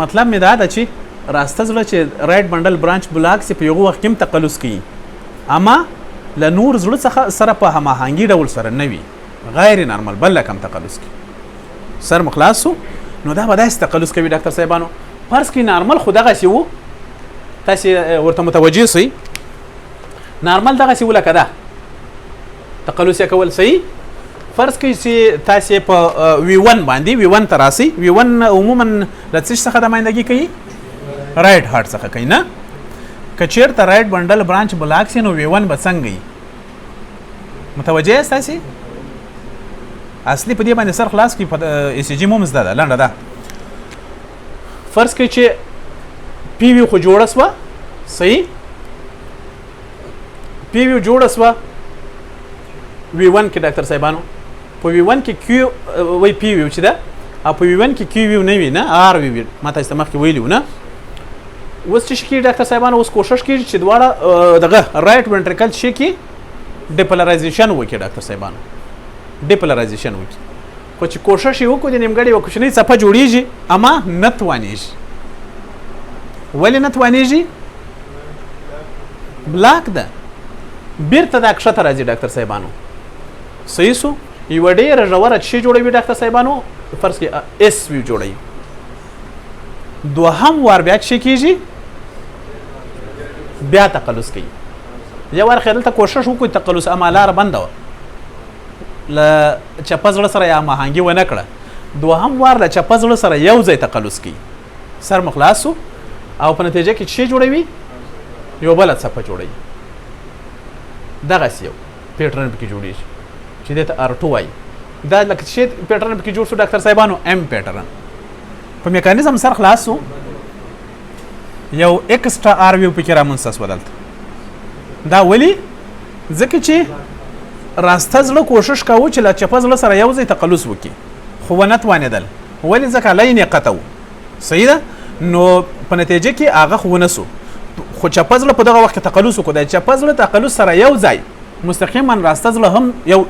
مطلب مې دا ده چې راسته زړه چې رائټ بندل برانچ بلاک سي په یوه وخت کې هم تقلص کوي اما له نور زړه څخه سره په هماهنګي ډول سره نه وي غیر نارمل بل کم تقلص کوي سر مخلاص نو دا به داسې تقلص کوي ډاکټر صاحبانو فرض کړئ نارمل خو دغسې و تاسې ورته متوجه سئ نارمل دغسې و لکه ده تقلص یې کول صحیح فرض کړئ چې تاسې په V1 باندې V1 ته راسئ V1 عموما له څه څخه نمایندګي کوي رائټ هارټ څخه کوي نه که چېرته رائټ بندل برانچ بلاک سي نو V1 به څنګه وي متوجه یاست تاسې اصلي په دې باندې سر خلاص کړي ECG مو هم زده ده لنډه ده فرض کړئ چې PV خو جوړه سوه صحیح پی ویو جوړه سوه V1 کې ډاکټر صاحبانو په V1 کې کیو وای پی ویو چې ده او په V1 کې کیو ویو نه وي نه آر ویو ما تاسو ته مخکې ویلي نه اوس چې کېږي ډاکټر صاحبانو اوس کوشش کېږي چې دواړه دغه رایټ وینټریکل شي کې ډیپولرایزیشن وکړي ډاکټر صاحبانو ډیپولرایزیشن وکړي خو چې کوشش یې وکړو د نیمګړې یوه کوچنۍ څپه جوړېږي اما نه توانېږي ولې نه توانېږي بلاک ده بیرته دا کښته راځي ډاکټر صاحبانو صحیح سو یوه ډېره ژوره شی جوړوي ډاکټر صاحبانو فرض کې اس ویو جوړوي دوهم وار بیا څه کېږي بیا تقلص کوي یو وار خیر دلته کوشش وکړو تقلص اما لاره بنده وه له چپه زړه سره یا ماهنګي ونه کړه دوهم وار له چپه زړه سره یو ځای تقلص کوي سر مو خلاص سو او په نتیجه کې څه جوړوي یو بله څپه جوړوي دغسې یو پیټرن پکې جوړېږي چې دې ته R2 وایي دا لکه چې پیټرن پکې جوړ شو ډاکټر صاحبانو M پیټرن په میکانیزم سر خلاص شو یو ایکسټرا آر ویو پکې رامنځته شوه دلته دا ولې ځکه چې راسته زړه کوشش کوو چې له چپه زړه سره یو ځای تقلص وکړي خو ونه توانېدل ولې ځکه لین یې قطع و صحیح ده نو په نتیجه کې هغه خو ونه سو خو چپه زړه په دغه وخت کې تقلص وکړو د چپه زړه تقلص سره یو ځای مستقیما راسته زړه هم یو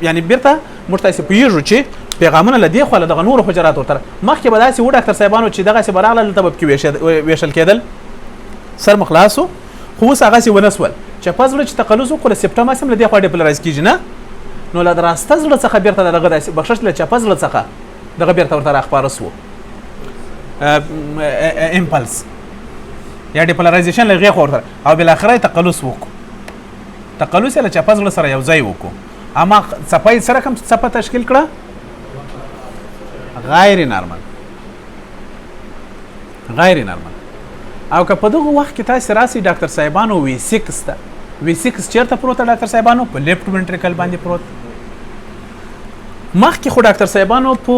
یعنی بیرته موږ تاسې پوهېږو چې پیغامونه له دې خوا له دغه نورو حجراتو تر مخکې به داسې و ډاکټر صاحبانو چې دغسې به راغله دلته به پکې ویشل کېدل سر مو خلاص و خو اوس هغسې ونه سول چپه زړه چې تقلص وکړو له سپټم هسې هم له دې خوا ډیپولرایز کېږي نه نو له د راسته زړه څخه بیرته دغه داسې بخشش له چپه زړه څخه دغه بیرته ورته راخپاره سو امپلس یا ډیپولرایزیشن له هغې خوا ورته او بالاخره یې تقلص وکړو تقلص یې له چپه زړه سره یو ځای وکړو اما څپه یې سره کوم څپه تشکیل کړه غیر نارمل غیر نارمل او که په دغه وخت کې تاسې راسئ ډاکټر صاحبانو V6 ته V6 چېرته پروت ده ډاکټر صاحبانو په لیفټ وینټریکل باندې پروت مخکې خو ډاکټر صاحبانو په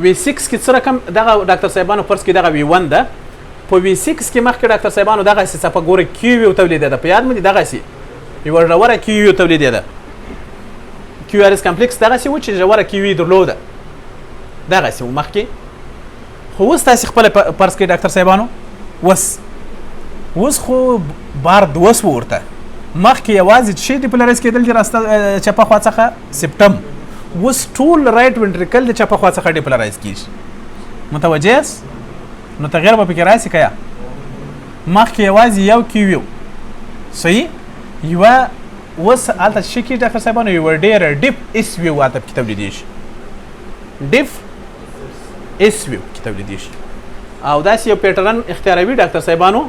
V6 کې څه رقم دغه ډاکټر صاحبانو فرض کې دغه V1 ده په V6 کې مخکې ډاکټر صاحبانو دغسې څپه ګوره کیو ویو تولیدېده په یاد مې دي دغسې یوه ژوره کیو ویو تولیدېده کیو آر اس کمپلیکس دغسې و چې ژوره کیو وی درلوده دغسې و مخکې خو اوس تاسې خپله فرض کړئ ډاکټر صاحبانو اوس خو بار دوس و ورته مخکې یوازې څه ډیپولرایز کېدل چې راسته چپه خوا څخه سپټم اوس ټول رایټ وینټریکل د چپه خوا څخه ډیپولرایز کېږي متوجه یاست نو تغیر به پکې راسي که یا مخکې یوازې یو کیو صحیح یوه اوس هلته څه کېږي ډاکټر صاحبانو یوه ډېره ډیپ اس ویو هلته پکې تولیدېږي ډیف اس ویو کې تولیدېږي او داسې یو پیټرن اختیاروي ډاکټر صاحبانو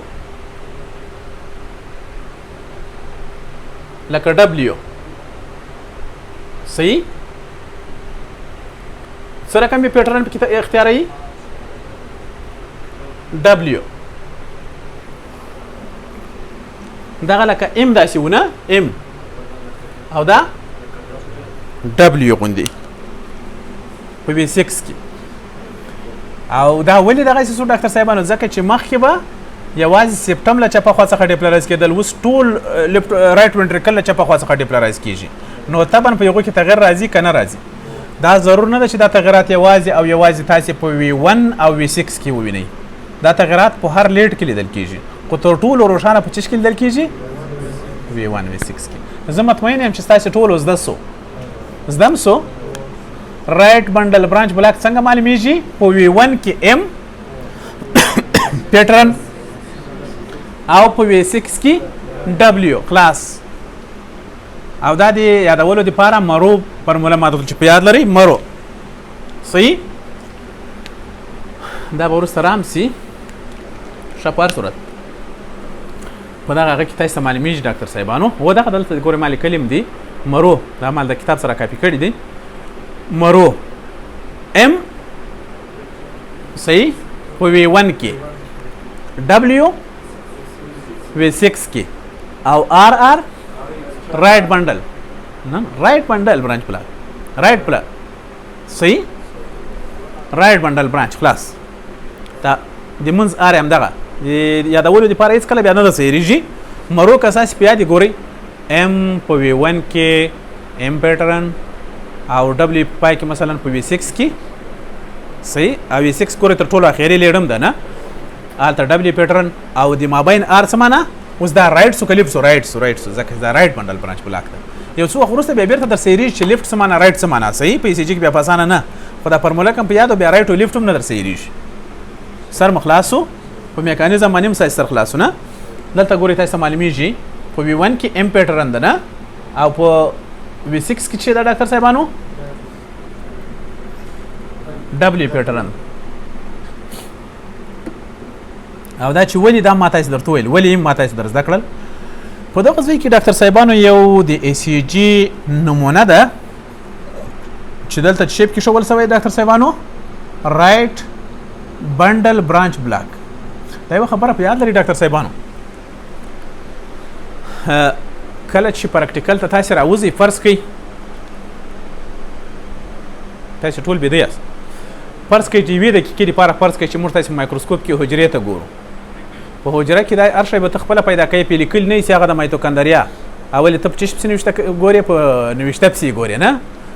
لکه ډبلیو صحیح څه رقم یې پیټرن پکې اختیاروي ډبلیو دغه لکه ام داسې و نه ام او دا ډبلیو غوندې په V6 کې او دا ولې دغسې سو ډاکټر صاحبانو ځکه چې مخکې به یوازې سپټم له چپه خوا څخه ډیپولرایز کېدل اوس ټول رایټ وینټریکل له چپه خوا څخه ډیپولرایز کېږي نو طبعا په هغو کې تغیر راځي که نه راځي دا ضرور نه ده چې دا تغیرات یوازې او یوازې تاسې په V1 او V6 کې ووینئ دا تغیرات په هر لیډ کې لیدل کېږي خو تر ټولو روښانه په چیش کې لیدل کېږي V1 V6 کې زه مطمئن یم چې ستاسې ټولو زده زده م سو رایټ بنډل برانچ بلاک څنګه معلومیږي په V1 کې M پیټرن او په V6 کې W خلاص او دا د یادولو دپاره مرو فرموله ما درته چې په یاد لرئ مرو صحیح دا به وروسته رام سي ښه په هر صورت په دغه هغه کې تاسو ته معلومیږي ډاکټر صاحبانو و دغه دلته ګورئ ما لیکلي م دي مرو دا مال د کتاب سره کاپي کړي دي مرو M صحیح په V1 کې W V6 کې او RR رائٹ بنڈل رائٹ بنڈل برانچ پلاک رائٹ پلاک صحیح رائٹ بنڈل برانچ خلاص تا د منځ ار ام دغه یادولو دپاره هېڅ کله بیا نه رسېږي مرو که اساس په یاد ګورئ ام په V1 کې ام پیټرن او W پای کې مثلا په V6 کې صحیح او V6 ګورئ تر ټولو اخیری لیډم ده نه هلته W پیټرن او د مابین R څه معنا اوس دا رایټ سو که لیفټ سو رایټ سو ځکه دا رایټ بنډل برانچ بلاک ده یو څو وخت وروسته بیا بیرته در سیریږي چې لیفټ څه معنا رایټ څه معنا صحیح په ECG کې بیا په اسانه نه خو دا فرموله کوم په یاد او بیا رایټ او لیفټ هم نه در سیریږي سر مخلاصو په میکانیزم باندې هم سر خلاصو نه دلته ګورئ تاسو معلومیږي په V1 کې ام پیټرن ده نه او په V6 کې چې دا ډاکټر صاحبانو W پیټرن او دا چې ولې دا ما تاسو درته ویل ولې ما تاسو در زده کړل په دغه ځای کې ډاکټر صاحبانو یو د ECG نمونه ده چې دلته شیپ کې شول سوی ډاکټر صاحبانو رایټ بنډل برانچ بلاک دا یو خبره په یاد لري ډاکټر صاحبانو کله چې پریکټیکل ته تاسو راوځي فرض کړئ تاسو ټول بيدی یاست فرض کړئ ټي وي د کې لپاره فرض کړئ چې موږ تاسو مایکروسکوپ کې حجرې ته ګورو په حجره کې دا هر شی به خپل پیدا کوي په لیکل نه سي هغه د مایتوکاندریا اول ته په چشم نوشته ګوري په نوشته پسې ګوري نه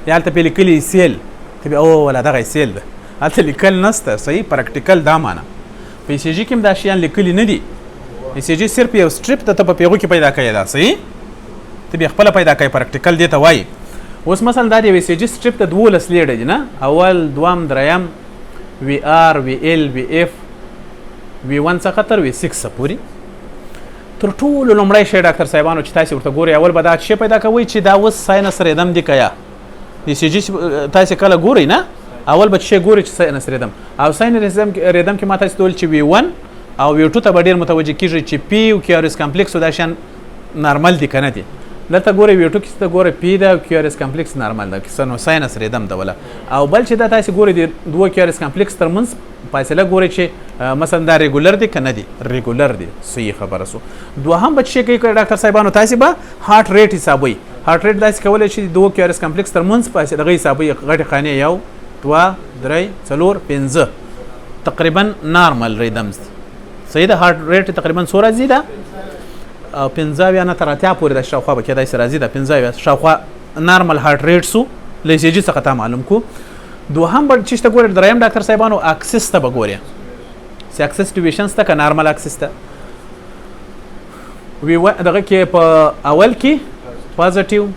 یا ته په لیکل سیل ته او ولا دغه سیل ده هلته لیکل نسته صحیح پریکټیکل دا معنا په ECG کې دا شیان لیکل نه دي ECG صرف یو سټریپ ته په پیغو کې پیدا کوي دا صحیح ته به خپل پیدا کوي پریکټیکل دی ته وایي اوس مثلا دا دی ECG سټریپ ته 12 لیډ دي نه اول دوام دریم VR VL VF V1 څخه تر V6 پورې تر ټولو لومړی شی ډاکټر صاحبانو چې تاسو ورته ګورئ اول به دا شی پیدا کوئ چې دا اوس ساینس ریدم دی کیا ECG تاسو کله ګورئ نه اول به شی ګورئ چې ساینس ریدم او ساینس ریدم کې ما تاسو ډول چې V1 او V2 ته به ډېر متوجه کیږي چې P او QRS کمپلیکس دا شان نارمل دي کنه دي دلته ګورئ V2 کې ته ګورئ P دا QRS کمپلیکس نارمل ده کسنو ساینس ریدم ده ولا او بل چې دا تاسو ګورئ د دوه QRS کمپلیکس ترمنځ فاصله ګورئ چې مثلا دا ریګولر دي کنه دي ریګولر دي صحیح خبره سو دوهم بچ شي کوي ډاکټر صاحبانو تاسو به هارت ریټ حسابوي هارت ریټ داسې کولای شي دوه QRS کمپلیکس ترمنځ فاصله غي حسابوي غټه خانه یو 2 3 4 5 تقریبا نارمل ریدمز صحیح ده هارت ریټ تقریبا 16 زیاده او 15 یا نه تر اتیا پورې د شاوخوا به کېدای سي راځي د 15 شاوخوا نارمل هارت ریټ سو ل ECG څخه ته معلوم کو دوهم بل چې ته ګورې دریم ډاکټر صاحبانو اکسس ته به ګورې سی اکسس ډیویشنز ته که نارمل اکسس ته دغه کې په اول کې پازیټیو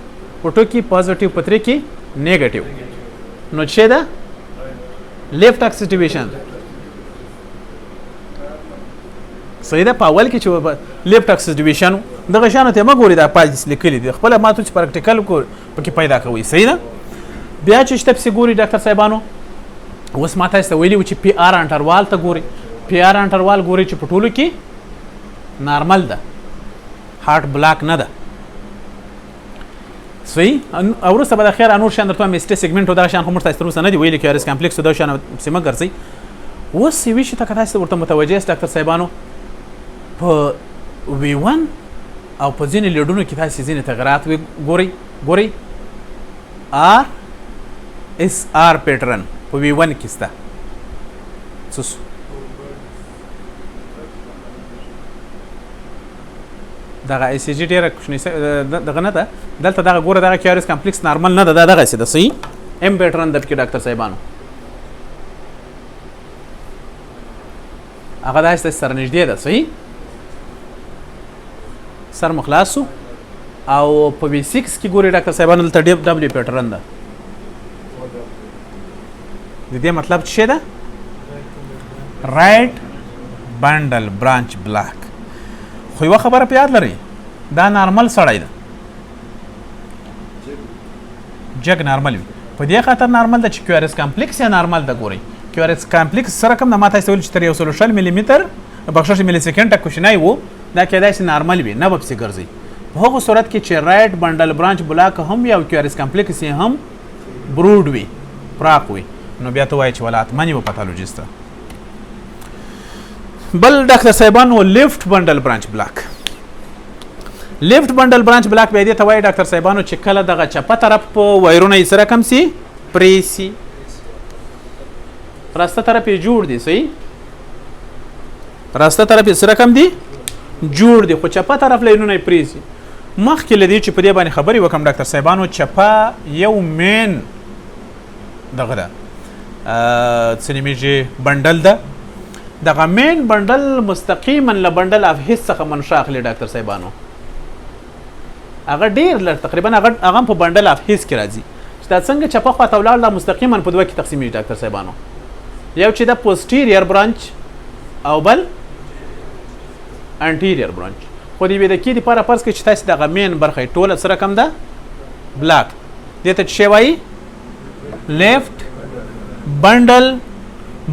په ټو کې پازیټیو په ترې کې نیګیټیو نو چې ده لیفټ اکسس ډیویشن صحیح ده په اول کې چې لیفټ اکسس ډیویشن دغه شانو ته ما ګوري دا پاجس لیکلي دي خپل ماته چې پریکټیکل کو پکې پیدا کوي صحیح ده بیا چې شته پسې ګوري ډاکټر صاحبانو اوس ما تاسو ته ویلي و چې PR انټروال ته ګوري PR انټروال ګوري چې په ټولو کې نارمل ده هارت بلاک نه ده صحیح او وروسته به د خیر انور شان درته میسټي سیګمنټ او دا شان هم تاسو وروسته نه دی ویلي QRS کمپلیکس دا شان سیمه ګرځي اوس سی وی چې تاسو ورته متوجه است ډاکټر صاحبانو په V1 او په ځینې لیډونو کې تاسو ځینې تغیرات ګوري RSR پیټرن په V1 کې سته څه دغه ECG ډیره کوچنی دغه نه ده دلته دغه ګوره دغه QRS کمپلیکس نارمل نه ده دغه څه ده صحیح ام پیټرن د کې ډاکټر صاحبانو هغه داسې سره نږدې ده صحیح سر مخلاصو او په V6 کې ګوري ډاکټر صاحبانو دلته W پیټرن ده د دې مطلب څه ده رائټ بنډل برانچ بلاک خو یو خبره په یاد لرئ دا نارمل سړی ده جګ نارمل وي په دې خاطر نارمل ده چې QRS کمپلیکس یا نارمل ده ګورئ QRS کمپلیکس سره کوم د ما تاسو ویل چې تر 100 ملي متر بخښش ملي سکند کوشنای وو دا کېدای شي نارمل وي نه به پسې ګرځي په هغه صورت کې چې رائټ بنډل برانچ بلاک هم یا QRS کمپلیکس هم برود وي پراخ وي نو بیا ته وایي چې ولات منی و پتالوژیست بل ډاکټر صاحبانو لیفټ بنډل برانچ بلاک لیفټ بنډل برانچ بلاک به دې ته وایي ډاکټر صاحبانو چې کله دغه چپه طرف په وایرونه یې سره کم سي پریسي راسته طرف یې جوړ دي صحیح راسته طرف یې سره کم دي جوړ دي خو چپه طرف لینونه یې پریسي مخکې له دې چې په دې باندې خبرې وکړم ډاکټر صاحبانو چپه یو مین دغه ده څه نومیږي بنډل ده دغه مین بنډل مستقیما له بنډل اف هیڅ څخه منشا اخلي ډاکټر صاحبانو هغه ډېر لږ تقریبا هغه په بنډل اف هیڅ کې راځي چې دا څنګه چپه خواته ولاړ دا مستقیما په دوه کې تقسیمیږي ډاکټر صاحبانو یو چې د پوسټیریر برانچ او بل انټیریر برانچ خو د ویدکې دپاره فرض کړئ چې تاسې دغه مین برخه یې ټوله څه رقم ده بلاک دې ته څه شی وایي لیفټ بنډل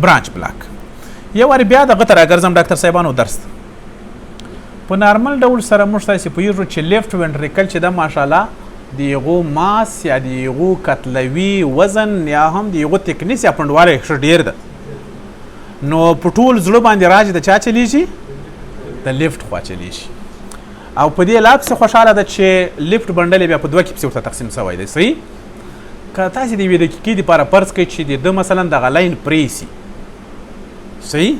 برانچ بلاک یو وارې بیا دغه ته راګرځم ډاکټر صاحبانو درس په نارمل ډول سره موږ تاسې پوهېږو چې لیفټ وینټریکل چې ده ماشاءالله د هغو ماس یا د هغو کتلوي وزن یا هم د هغو تکنیس یا پنډوالی ښه ډېر ده نو په ټول زړه باندې راج د چا چلیږي د لیفټ خوا چلیږي او په دې لا پسې خوشحاله ده چې لیفټ بنډل بیا په دوه کې پسې ورته تقسیم شوی دی صحیح که تاسې د یوې دقیقې دپاره فرض کړئ چې د ده مثلا دغه لاین پرېسي صحیح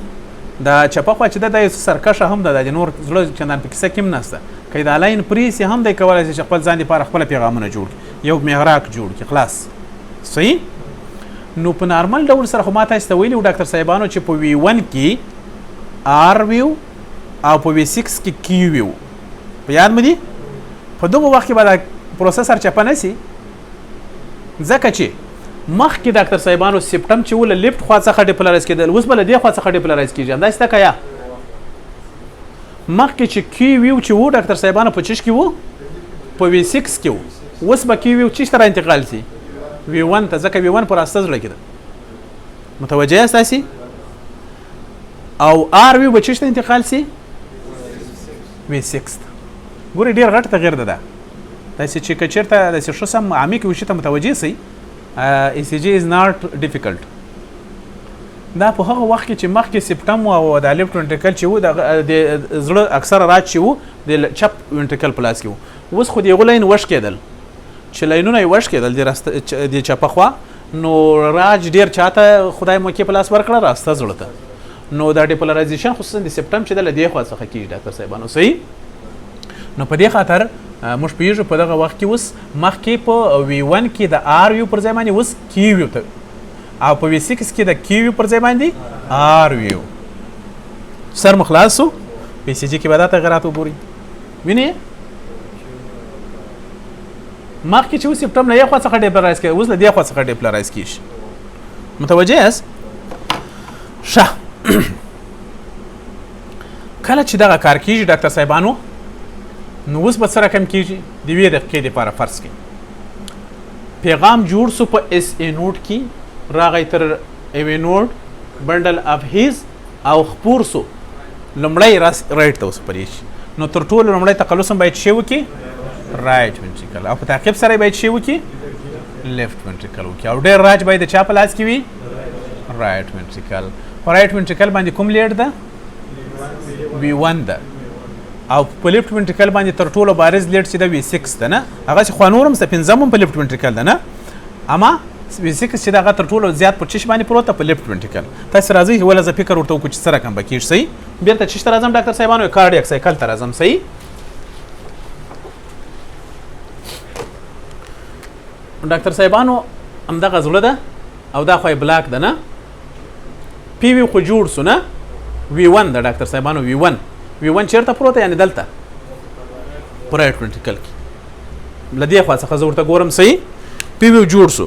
دا چپه خوا چې ده دا یو سرکشه هم ده د نور زړه چندان په کیسه کې هم نشته که دا لاین پرېسي هم دی کولی شي چې خپل ځان دپاره خپله پیغامونه جوړ کړي یو محراک جوړ کړي خلاص صحیح نو په نارمل ډول سره خو ما تاسې ته ویلي و ډاکټر صاحبانو چې په وي 1 کې آر ویو او په وي 6 کې کیو ویو په یاد مو دي په دغه وخت کې به دا پروسسر چپه نه سي ځکه چې مخکې ډاکټر صاحبانو سپټم چې و له لیفټ خوا څخه ډیپولرایز کېدل اوس به له دې خوا څخه ډیپولرایز کېږي همداسې ده که یا مخکې چې کیو ویو چې و ډاکټر صاحبانو په چش کې و په وي 6 کې و اوس به کیو ویو چش ته را انتقال سي وي 1 ته ځکه وي 1 په راسته زړه کې ده متوجه یاست تاسې او آر ویو به چش ته انتقال سي وي 6 ته ګورې ډېر غټ تغیر ده داسې چې که چېرته داسې ښه سم عمیق وشي ته متوجه سئ ECG is not difficult دا په هغه وخت کې چې مخکې سپټم او د لیفټ وینټریکل چې و د زړه اکثره راج چې و د چپ وینټریکل په لاس کې و اوس خو د هغو لاین وش کېدل چې لاینونه یې وش کېدل د چپه خوا نو راج ډېر چاته خدای موقع په لاس ورکړه راسته زړه ته نو دا ډیپولرایزیشن خصوصا د سپټم چې د له دې خوا څخه کېږي ډاکټر صاحبانو صحیح نو په دې خاطر موږ پوهېږو په دغه وخت کې اوس مخکې په وي 1 کې د آر ویو پر ځای باندې اوس کیو ویو ته او په وي 6 کې د کیو ویو پر ځای باندې آر ویو سر مو خلاص سو په ECG کې به دا تغیرات وګورئ وینئ مخکې چې اوس سپټم له یې خوا څخه ډیپلرایز کېږي اوس له دې خوا څخه ډیپلرایز کېږي متوجه یاست ښه کله چې دغه کار کېږي ډاکټر صاحبانو نو اوس به څه رقم کېږي د یوې دقیقې دپاره فرض کړئ پیغام جوړ سو په اس ای نوټ کې راغی تر ایوې نوټ بنډل اف هیز او خپور سو لومړی رایټ ته وسپرې شي نو تر ټولو لومړی تقلص هم باید شی وکړي رایټ وینټریکل او په تعقیب سره باید شی وکړي لیفټ وینټریکل وکړي او ډېر راج باید د چا په لاس کې وي رایټ وینټریکل په رایټ وینټریکل باندې کوم لیډ ده وي 1 ده او په لیفټ وینټریکل باندې تر ټولو بارز لیډ چې د وي 6 ده نه هغه چې خوا نور هم پنځم هم په لیفټ وینټریکل ده نه اما وي 6 چې دغه تر ټولو زیات په چش باندې پروت ده په لیفټ وینټریکل تاسې راځئ وله زه فکر ورته وکړو چې څه رقم به کېږي صحیح بېرته چش ته راځم ډاکټر صاحبانو کارډیاک سایکل ته راځم صحیح ډاکټر صاحبانو همدغه زړه ده او دا خو یې بلاک ده نه پی وی خو جوړ سو نه وي 1 ده ډاکټر صاحبانو وي 1 وي 1 چیرته پروت یعنی دلته په رایټ وینټریکل کې له دې خوا څخه زه ورته ګورم صحیح پی وی جوړ سو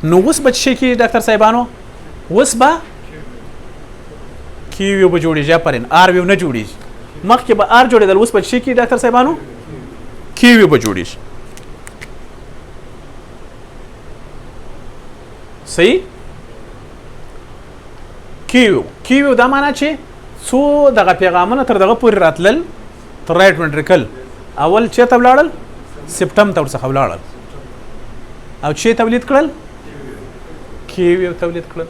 نو اوس به څه شی کېږي ډاکټر صاحبانو اوس به کیو ویو به جوړېږي آفرین آر ویو نه جوړېږي مخکې به آر جوړېدل اوس به څه شی کېږي ډاکټر صاحبانو کیو ویو به جوړېږي صحیح کیو دا معنا چې څو دغه پیغامونه تر دغه پورې راتلل تر رایټ وینټریکل اول چېرته ولاړل سپټم ته ورڅخه ولاړل او چې تولید کړل کیو تولید کړل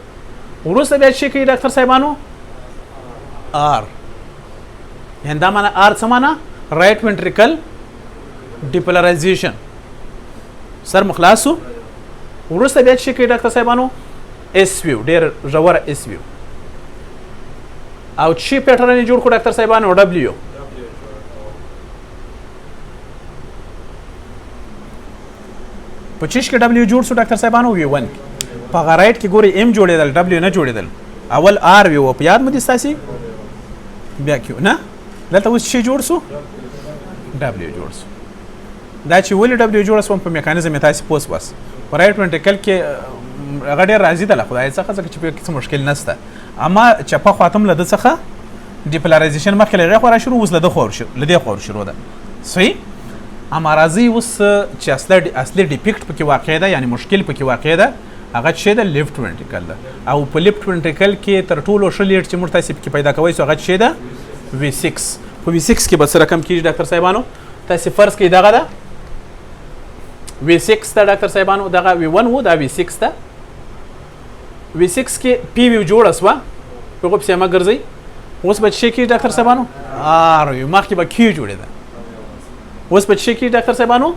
وروسته بیا چې کوي ډاکټر صاحبانو آر یعنې دا معنا آر څه معنا رایټ وینټریکل ډیپولرایزیشن سر مو خلاص سو وروسته بیا چې کوي ډاکټر صاحبانو اس ویو ډېر ژور اس ویو او چې پیټرن جوړ کړو ډاکټر صاحبانو ډبلیو په چیش کې ډبلیو جوړ شو ډاکټر صاحبانو V1 په هغه رایټ کې ګورئ M جوړېدل ډبلیو نه جوړېدل اول R وي په یاد مو دي ستاسې بیا Q نه دلته اوس چې جوړ شو ډبلیو جوړ شو دا چې ولې ډبلیو جوړ شو په میکانیزم یې تاسې پوس بس په رایټ ونټریکل کې هغه ډېر راضي ده له خدای څخه ځکه چې پکې څه مشکل نشته اما چپه خوا ته هم له ده څخه ډیپولرایزیشن مخکې له هغې خوا را شروع اوس له دې خوا شروع ده صحیح اما راځئ اوس چې اصلي ډیفیکټ پکې واقع ده یعنې مشکل پکې واقع ده هغه څه ده لیفټ ونټریکل ده او په لیفټ ونټریکل کې تر ټولو ښه لیډ چې موږ تاسې پکې پیدا کوئ سو هغه څه ده V6 په V6 کې به څه رقم کېږي ډاکټر صاحبانو تاسې فرض کړئ دغه ده V6 ته ډاکټر صاحبانو دغه V1 و دا V6 ته V6 کې پی ویو جوړه شوه په هغو پسې مه ګرځئ اوس به څه کېږي ډاکټر صاحبانو آر ویو مخکې به کیو جوړېده اوس به څه کېږي ډاکټر صاحبانو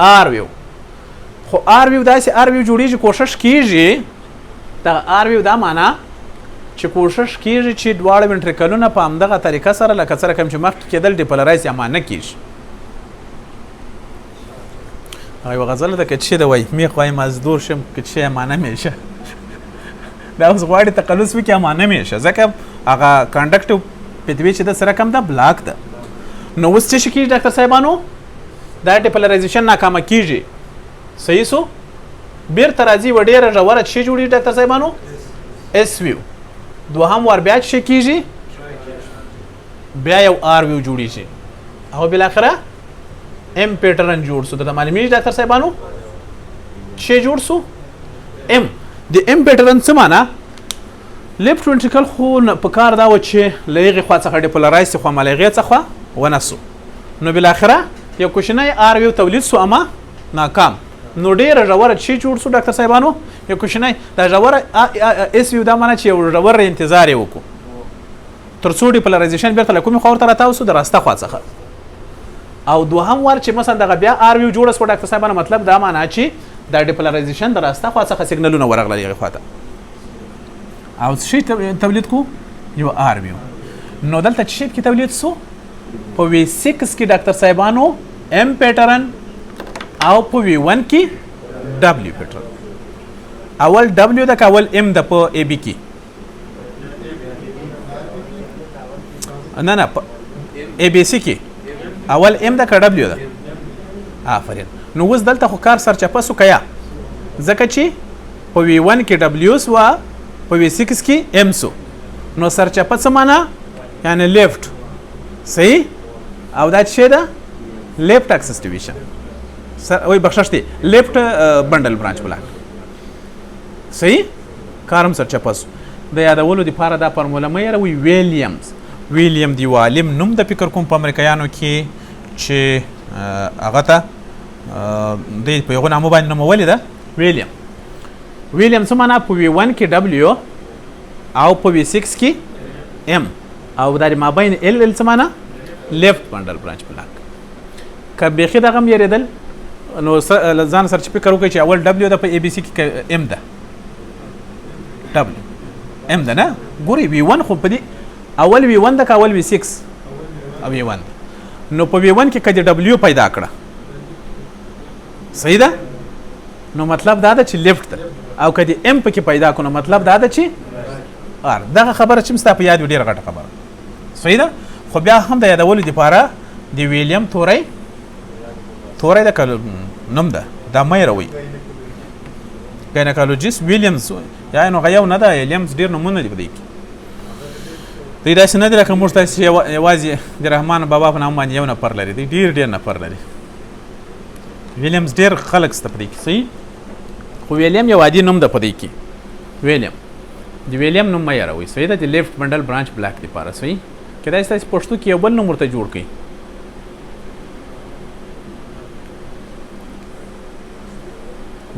آر ویو خو آر ویو داسې آر ویو جوړېږي کوشش کېږي دغه آر ویو دا معنا چې کوشش کېږي چې دواړه وینټریکلونه په همدغه طریقه سره لکه څه رقم چې مخکې کېدل ډیپولرایز یا ما نه کېږي هغه یوه غزله ده که څه ده وایي میخ وایي مزدور شم که څه امانه میشه دا اوس غواړي تقلص وکړي امانه میشه ځکه هغه کنډکټیو پتوې چې ده څه رقم ده بلاک ده نو اوس څه شي کېږي ډاکټر صاحبانو دا ډیپولرایزیشن ناکامه کېږي صحیح سو بیرته راځي یوه ډېره ژوره څه جوړېږي ډاکټر صاحبانو اس ویو دوهم وار بیا څه کېږي بیا یو آر ویو جوړېږي او بالاخره ام پیټرن جوړ سو د معلومیږي ډاکټر صاحبانو څه جوړ سو ام د ام پیټرن څه معنا لیفټ ونټریکل خو په کار دا و چې له هغې خوا څخه ډیپولرایز شي خو ما له هغې څخه ونه سو نو بالاخره یو کوچنی آر ویو تولید سو اما ناکام نو ډېره ژوره څه جوړ سو ډاکټر صاحبانو یو کوچنی دا ژوره اس ویو دا معنا چې یو ژور انتظار یې وکړو تر څو ډیپولرایزیشن بیرته له کومې خوا ورته راتاو سو د راسته خوا څخه او دوهم وار چې مثلا دغه بیا آر ویو جوړه سوه ډاکټر صاحبانو مطلب دا معنا چې دا ډیپولرایزیشن د راسته خوا څخه سیګنلونه ورغلل هغې خوا ته او څه شی تولید کو یو آر ویو نو دلته څه شی پکې تولید سو په V6 کې ډاکټر صاحبانو ام پیټرن او په V1 کې ډبلیو پیټرن اول ډبلیو ده که اول ام ده په ای بي کې نه نه په ای بي سي کې اول ام ده که ډبلیو ده آفرین نو اوس دلته خو کار سرچپه سو که یا ځکه چې په V1 کې ډبلیو سوه په V6 کې ام سو نو سرچپه څه معنا یعنی لیفټ صحیح او دا څه ده لیفټ اکسس ډیویژن وای بخښش دی لیفټ بنډل برانچ بلاک صحیح کارم سرچپه سو د یادولو دپاره دا فارموله مه یېروئ ویلیام د یو عالم نوم د فکر کوم په امریکایانو کې چې هغه ته دوی په یغو نامو باندې نومولې ده ویلیام څه معنا په V1 کې ډبلیو او په V6 کې ام او دا د مابین ال څه معنا لیفټ بنډل برانچ بلاک که بیخي دغه هم یېرېدل نو ځان سره چې فکر وکړئ چې اول ډبلیو ده په ای بي سي کې ام ده ډبلیو ام ده نه ګورئ V1 خو په دې اول V1 ده که اول V6 V1 نو په V1 کې که د ډبلیو پیدا کړه صحیح ده نو مطلب دا ده چې لیفټ ده او که د ام پکې پیدا کړو نو مطلب دا ده چې آر دغه خبره چې ستا په یاد وي ډېره غټه خبره صحیح ده خو بیا هم د یادولو دپاره د ویلیام توری ده که نوم ده دا مه یېروئ ګاینکالوجیست ویلیامز یا نو هغه یو نه ده ویلیامز ډېر نومونه دي په دې کې دوی داسې نه دي لکه موږ تاسې یوازې د رحمان بابا په نام باندې یو نفر لري دوی ډېر نفر لري ویلیامز ډېر خلک شته په دې کې صحیح خو ویلیام یو عادي نوم ده په دې کې ویلیام د ویلیام نوم مه یېروئ صحیح ده د لیفټ بنډل برانچ بلاک دپاره صحیح کېدای شي تاسې پښتو کې یو بل نوم ورته جوړ کړئ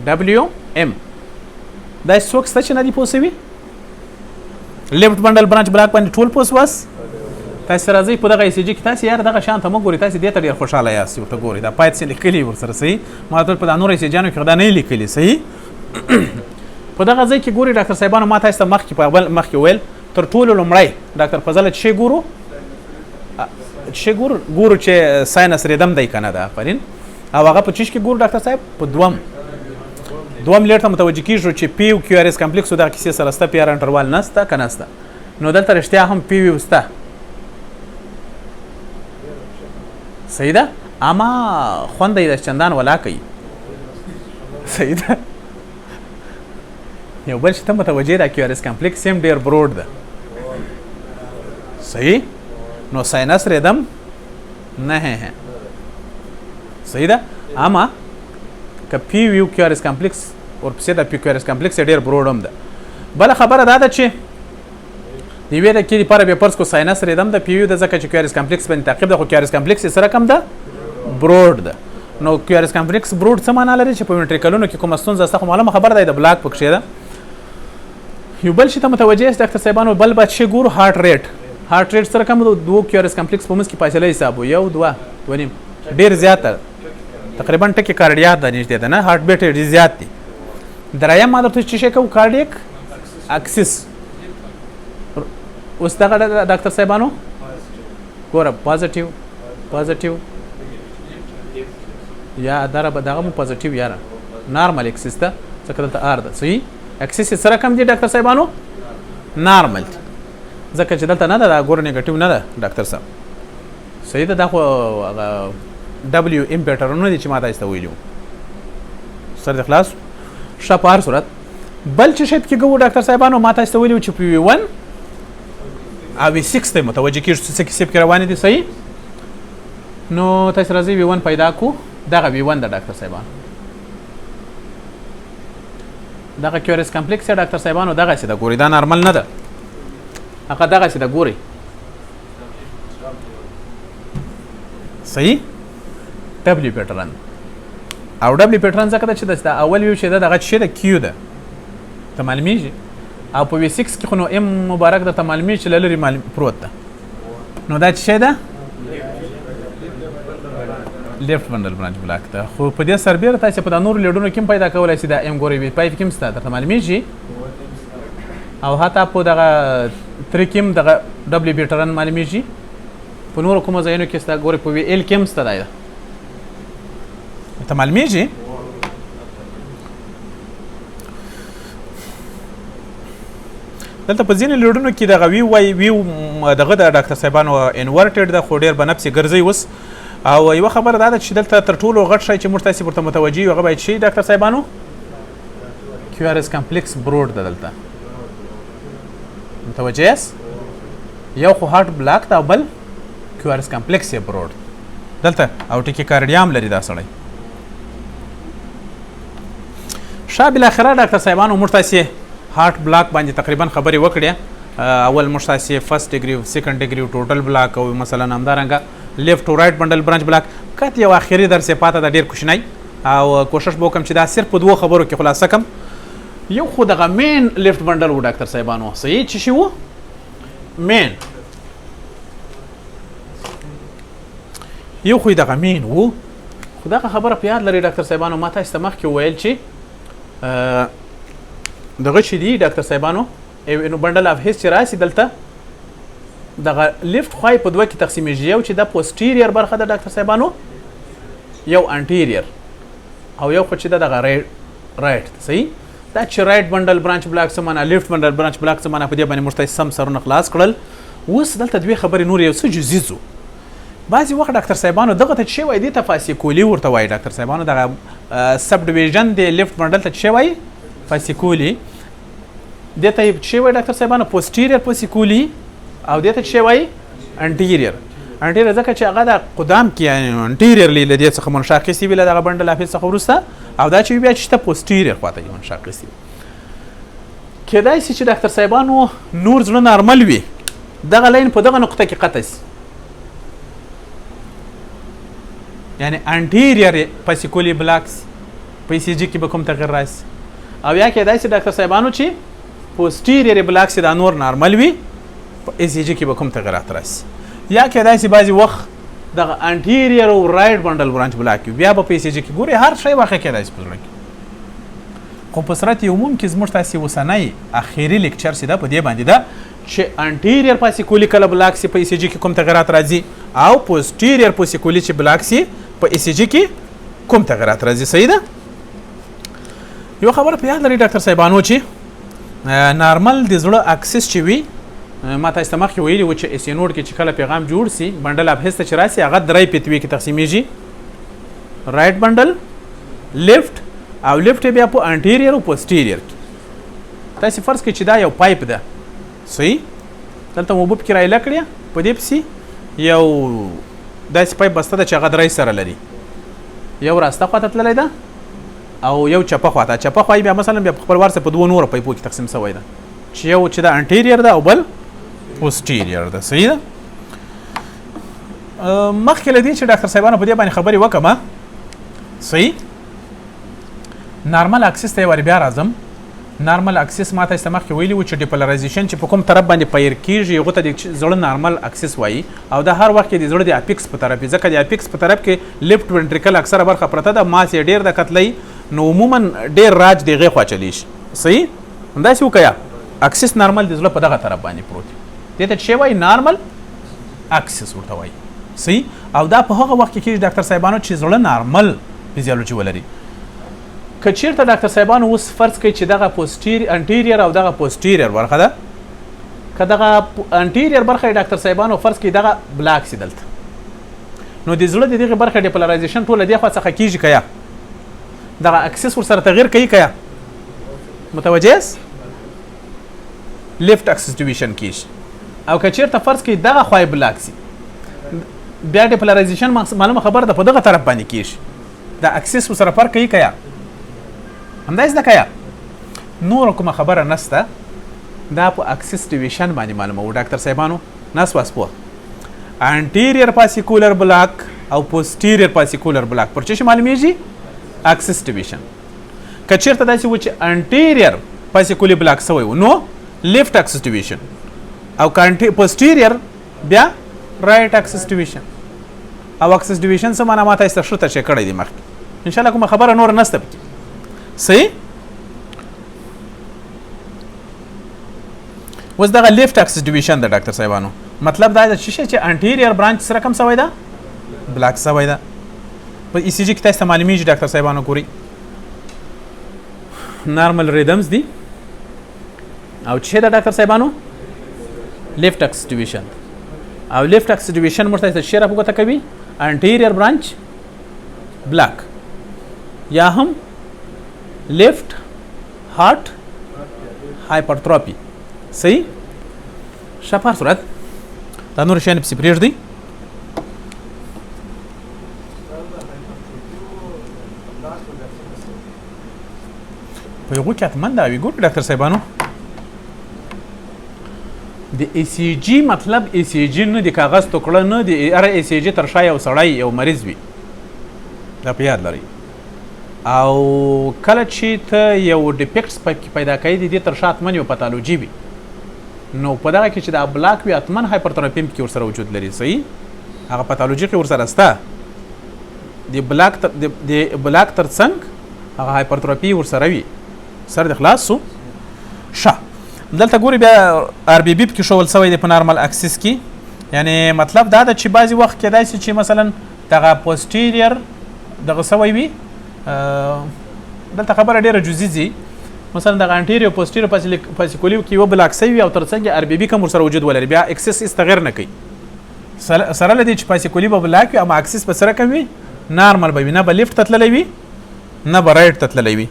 ډبلیو ام دا څوک شته چې نه دي پوه شوي لیفټ بنډل برانچ بلاک باندې ټول پوه شواست تاسې راځئ په دغه ECG کې تاسې یار دغه شان ته مه ګورئ تاسې دې ته ډېر خوشحاله یاست ورته ګورئ دا پای څه لیکلي ورسره صحیح ما ته په دا نورو ECG-انو کې دا نه لیکلي صحیح په دغه ځای کې ګورئ ډاکټر صاحبانو ما تاسې ته مخکې ویل تر ټولو لومړی ډاکټر فضله څه ګورو چې ساینس ریدم دی که نه ده آفرین او هغه په چیش کې ګورو ډاکټر صاحب په دوم لیټ ته متوجه کیږو چې پی او کیو ار اس کمپلیکس دغه کیسې سره سته پی ار انټروال نسته که نسته نو دلته رښتیا هم پی وی سته صحیح ده اما خوند یې د چندان ولا کوي صحیح ده یو بل شي ته متوجه ده کیو ار اس کمپلیکس هم ډېر بروډ ده صحیح نو ساینس ریدم نه صحیح ده اما که پی ویو کیو ار اس کمپلیکس ورپسې د پی کیو ار اس کمپلیکس ډېر بروډ هم ده بله خبره دا ده چې د یوې دقیقې لپاره بیا فرض کړو ساینس ریدم د پی ویو د ځکه چې کیو ار اس کمپلیکس باندې تعقیب ده خو کیو ار اس کمپلیکس یې سره کم ده بروډ ده نو کیو ار اس کمپلیکس بروډ څه معنا لري چې په وینټریکلونو کې کومه ستونزه شته خو معلومه خبره ده د بلاک پکښې ده یو بل شي ته متوجه یاست ډاکټر صاحبانو بل باید شی ګورو هارټ ریټ سره کم د دوو کیو ار اس کمپلیکس په منځ کې فاصله حساب یو دوه نیم ډېر زیاته تقریبا ټکي کارډیا د نږدې ده نه هارټ بیټ ډېر زیات دي دریم ما درته چې شی کوو کارډیک اکسس اوس دغه ډاکټر صاحبانو ګوره پازیټیو یا دغه مو پازیټیو یاره نارمل اکسس ده ځکه دلته آر ده صحیح اکسس یې سره کم دي ډاکټر صاحبانو نارمل دي ځکه چې دلته نه ده دا ګوره نیګټیو نه ده ډاکټر صاحب صحیح ده دا خو هغه ډبلیو ام پیټرنونه دي چې ما تاسو ته ویلي سر د خلاص ښه په هر صورت بل چې شی پکې ګورو ډاکټر صاحبانو ما تاسو ته ویلي چې پی وی 1 او وی 6 ته متوجه کیږو چې څه کیسې پکې روانې دي صحیح نو تاسو راځئ وی 1 پیدا کو دغه وی 1 د ډاکټر صاحبانو دغه کیو ار اس کمپلیکس ډاکټر صاحبانو دغسې ده ګورئ دا نارمل نه ده هغه دغسې ده ګورئ صحیح ډبلیو پیټرن او ډبلیو پیټرن ځکه ده چې د اول ویو چې ده دغه چې ده کیو ده ته معلومیږي او په وی 6 کې خو نو ام مبارک درته معلومیږي چې له لرې پروت ده نو دا چې شی ده لیفت بندل برانچ بلاک ده خو په دې سربیره تاسو په د نورو لیډونو کې پیدا کولای شئ دا ام ګورئ وی 5 کې هم سته درته معلومیږي او حتی په دغه 3 کې هم دغه ډبلیو پیټرن معلومیږي په نورو کومو ځایونو کې سته ګورئ په وی ال کې هم سته دی ته معلومیږي دلته په ځینې لیډونو کې دغه ویو دغه د ډاکټر صاحبانو انورټډ ده خو ډېر بنفسې ګرځي اوس او یوه خبره دا ده چې دلته تر ټولو غټ شی چې موږ تاسې ورته متوجه یو هغه باید شي ډاکټر صاحبانو کیو ار اس کمپلیکس بروډ ده دلته متوجه یاست یو خو هارټ بلاک ده او بل کیو ار اس کمپلیکس یې بروډ دلته او ټیکي کارډیا هم لري دا سړی شا بالاخره ډاکټر صاحبانو موږ تاسې هارټ بلاک باندې تقریبا خبرې وکړې اول موږ تاسې فرست ډیګري سیکنډ ډیګري ټوټل بلاک او مثلا همدارنګه لیفت او رایټ بندل برانچ بلاک کته یو اخیری درس پاته د ډیر کوشنی او کوشش وکم چې دا صرف په دوه خبرو کې خلاصه کم یو خو دغه مین لیفت بندل و ډاکټر صاحبانو صحیح چې شو مین یو خو دغه مین وو خو دغه خبره په یاد لري ډاکټر صاحبانو ما تاسو ته مخکې ویل چې دغه چې دی ډاکټر صاحبانو نو بندل اف هیڅ چې راسي دلته دغه لیفت خوای په دوه کې تقسیمیږي یو چې د پوسټیریر برخه د ډاکټر صاحبانو یو انټیریر او یو خو چې دغه رائټ صحیح دا چې رائټ بندل برانچ بلاک سمانه لیفت بندل برانچ بلاک سمانه په دې باندې مرتای سم سرونه خلاص کړل اوس دلته دوه خبرې نور یو څه جزئیزو بعضی وخت ډاکټر صاحبانو دغه ته چې وای دي تفاسیکولی ورته وای ډاکټر صاحبانو دغه سب ډیویژن د لیفت بندل ته چې وای فاسیکولی دته چې وای ډاکټر صاحبانو پوسټیریر فاسیکولی او دته چې وای انټیریر ځکه چې هغه د قدام کې یعنی انټیریرلی له دې څخه منشاقسي ویل دغه بندل افیس څخه ورسته او دا چې بیا چې پوسټیریر خواته منشاقسي کېدای شي چې ډاکټر صاحبانو نور زړه نارمل وي دغه لاین په دغه نقطه کې قطع شي یعنی انټیریر فاسیکولی بلاکس په ای سی جی کې به کوم تغیر راشي او یا کېدای شي ډاکټر صاحبانو چې پوسټیریر بلاکس دا نور نارمل وي په ای سی جی کې به کوم تغیرات راشي یا کېدای شي بعضې وخت دغه انټیریر او رایټ بندل برانچ بلاک وي بیا به په ای سی جی کې ګورئ هر شی واقع کېدای شي په زړه کې خو په صورت عموم کې زموږ تاسې اوسنی اخري لیکچر چې ده په دې باندې ده چې انټیریر فاسیکولي کله بلاک سي په ای سی جی کې کوم تغیرات راځي او پوسټیریر فاسیکولي چې بلاک سي په ای سی جی کې کوم تغیرات راځي. صحیح ده. یو خبره په یاد لري ډاکټر صاحبانو چې نارمل د زړه اکسس چې وي ما تاسو ته مخکې ویلي و چې اسینوډ کې چې کله پیغام جوړ سي بندل اف هیس ته چې راسي هغه درې پتوي کې تقسیمیږي. رائټ بندل، لیفت او لیفت بیا په انټیریور او پوسټیریور کې. تاسو فرض کړئ چې دا یو پایپ ده. صحیح. دلته مو بوب کې راایله کړی په دې پسې یو داسې پایپ بسته ده چې هغه درې سره لري. یو راسته خواته تللی ده او یو چپه خواته. چپه خوا بیا مثلا بیا په خپل وار سره په دوه نورو پایپو کې تقسیم شوی ده چې یو چې د انټیریور ده او بل پوسټیریور ده. صحیح ده. مخکې له دې چې ډاکټر صاحبانو په دې باندې خبرې وکړم. صحیح. نارمل اکسس ته ور بیا راځم. نارمل اکسس ما تاسو ته مخکې ویلي و چې ډیپولرایزیشن چې په کوم طرف باندې پایر کیږي هغه ته د زړه نارمل اکسس وایي او دا هر وخت کې د زړه د اپیکس په طرف ځکه د اپیکس په طرف کې لیفت وینټریکل اکثره برخه پرته ده ماس یې ډیر د کتلې نو عموما ډیر راج دغه خوا چلی شي. صحیح. همداسې وکیا اکسس نارمل د زړه په دغه طرف باندې پروت دی. دې ته څه وایي؟ نارمل اکسس ورته وایي. صحیح. او دا په هغه وخت کې کېږي ډاکټر صاحبانو چې زړه نارمل فزیولوژي ولري. که چیرته ډاکټر صاحبانو اوس فرض کړئ چې دغه انټیریور او دغه پوسټیریور برخه ده که دغه انټیریور برخه ډاکټر صاحبانو فرض کړئ دغه بلاک سي دلته نو د زړه د دغه برخه ډیپولرایزیشن ټوله دې خوا څخه کېږي که یا دغه اکسس ورسره تغیر کوي که یا متوجه یاست؟ لیفت اکسس ډیویژن کېږي. او که چیرته فرض کړئ دغه خوا بلاک سي بیا ډیپولرایزیشن معلومه خبره ده په دغه طرف باندې کېږي. د اکسس ورسره فرق کوي که یا همداسې ده که یا نور کومه خبره نشته. دا په اکسس ډیویژن باندې معلومه و ډاکټر صاحبانو. ناس واس پوه انټیریور پاسیکولر بلاک او پوسټیریور پاسیکولر بلاک پر څه معلومیږي؟ اکسس ډیویژن. که چیرته داسې و چې انټیریور پاسیکولر بلاک سوی و نو لیفت اکسس ډیویژن او که پوسټیریور بیا رائټ اکسس ډیویژن. او اکسس ډیویژن څه معنا ما تاسو ته ښه تشریح کړی دی مخکې. ان شاء الله کومه خبره نور نشته پکې. صحیح. اوس دغه لیفت اکسس ډیویژن د ډاکټر صاحبانو مطلب دا دی چې انټیریور برانچ سره کوم سوی ده؟ بلاک سوی ده. په ای سی جي کې تاسو ته معلومیږي ډاکټر صاحبانو ګوري نارمل ریدمز دي او چې د ډاکټر صاحبانو لیفت اکسس ډیویژن او لیفت اکسس ډیویژن مرته څه شی راپورته کوي؟ انټیریور برانچ بلاک یا هم لیفت هارت هایپرټروفي. صحیح. شپار صورت دا نور شیان پسې پرېږدئ. په هغو کې حتما دا وي. ګورئ ډاکټر صاحبانو د ای سی جي مطلب ای سی جي نه د کاغذ ټوکړه نه د هر ای سی جي تر شا یو سړی یو مریض وي. دا په یاد لرئ. او کله چې ته یو ډیفیکټس پیدا کوي د دې تر شا حتما یو پتالوژي وي نو په دغه کې چې دا بلاک وي حتما هایپرټروفي کې ورسره وجود لري. صحیح. هغه پتالوژي کې ورسره شته. د بلاک تر څنګ هغه هایپرټروفي ورسره وي. سر د خلاص سو ښه. دلته ګوري بیا ار بي بي کې شول سوی دی په نارمل اکسس کې. یعنی مطلب دا ده چې بعضې وخت کېدای شي چې مثلا دغه پوسټیریور دغه سوی وي. دلته خبره ډیره جزئی ځي. مثلا دغه انټیریور پوسټیریور پاسیکولیو کې یو بلاک سوی او ترڅنګ ار بي بي کوم ورسره وجود ولري بیا اکسس هیڅ تغیر نه کوي. سره له دې چې پاسیکولي به بلاک وي اما اکسس به سره کوم وي نارمل به وي. نه به لیفت ته تللی وي نه به رایټ ته تللی وي.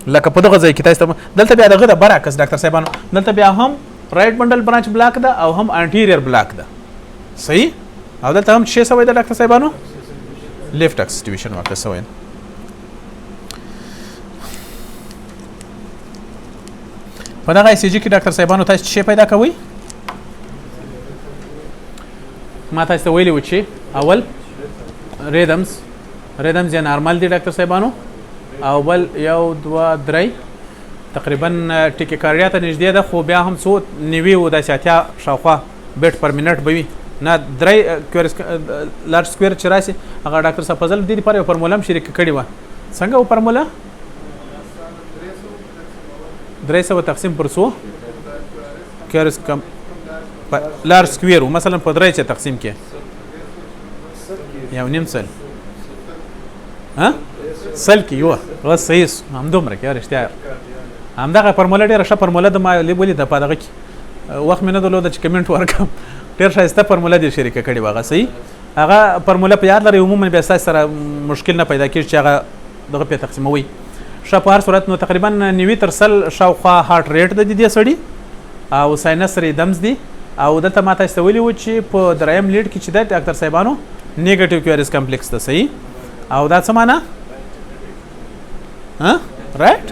لکه په دغه ځای کې تاسو دلته بیا دغه د برعکس ډاکټر صاحبانو دلته بیا هم رائټ بندل برانچ بلاک ده او هم انټیریور بلاک ده. صحیح. او دلته هم څه سوی ده ډاکټر صاحبانو؟ لیفت اکسس ډیویژن واقع سوی ده. په دغه ای سی جي کې ډاکټر صاحبانو تاسو څه پیدا کوئ؟ ما تاسو ته ویلي و چې اول ریدمز یې نارمل دي ډاکټر صاحبانو او بل یو دوه درې تقریبا ټیکیکارډیا ته نږدې ده خو بیا هم څو نوي و داسې اتیا شاوخوا بیټ پر منټ به وي. نه درې لارج سکویر چې راسي هغه ډاکټر صاحب فضل دې لپاره یو فارموله هم شریک کړې وه. څنګه و فارموله؟ 300 تقسیم پر 100 کیرس کم لارج سکویر مثلا په 3 تقسیم کې یو نیم سل ها سل کې یو بس صحیح همدومره کې رښتیا همدغه فرموله ډېره ښه فرموله ده ما ولیده په دغه کې وخت مې نه درلوده چې کمنټ ورکړم ډېر ښایسته فرموله دې شریکه کړې وه هغه صحیح هغه فرموله په یاد لرئ عموما بیا ستاسو سره مشکل نه پیدا کېږي چې هغه دغه پې تقسیموئ ښه په هر صورت نو تقریبا 90 تر 100 شاوخوا هارټ ریټ د دې سړي او ساینس ریدمز دي او دلته ما تاسو ته ویلي وو چې په دریم لیډ کې چې دی ډاکټر صاحبانو نیګیټیو کیوریز کمپلیکس ده صحیح او دا څه معنا ها رائټ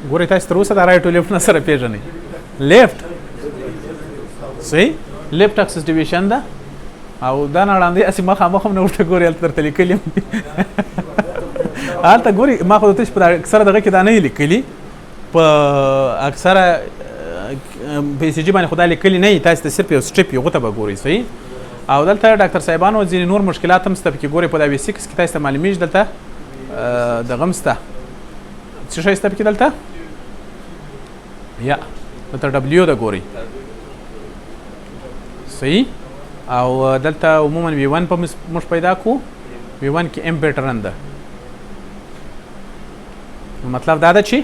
ګورئ تاسو تر اوسه دا رائټ او لیفټ نه سره پیژنئ لیفټ صحیح لیفټ اکسس ډیویژن ده او دا نړاندې اسې مخامخ هم نه ورته ګورئ هلته درته لیکلي هلته ګورئ ما خو تاسو په اکثره دغه کې دا نه لیکلي په اکثره په ECG باندې خدای لیکلي نه تاسو ته صرف یو سټپ یو غوته به ګورئ صحیح او دلته ډاکټر صاحبانو ځینې نور مشکلات هم شته پکې ګورئ په دا V6 کې تاسو ته معلومیږي دلته دغه هم شته څه شی شته پکې دلته یا دلته W ده ګورئ صحیح او دلته عموما V1 په موږ پیدا کو V1 کې M پیټرن ده مطلب دا ده چې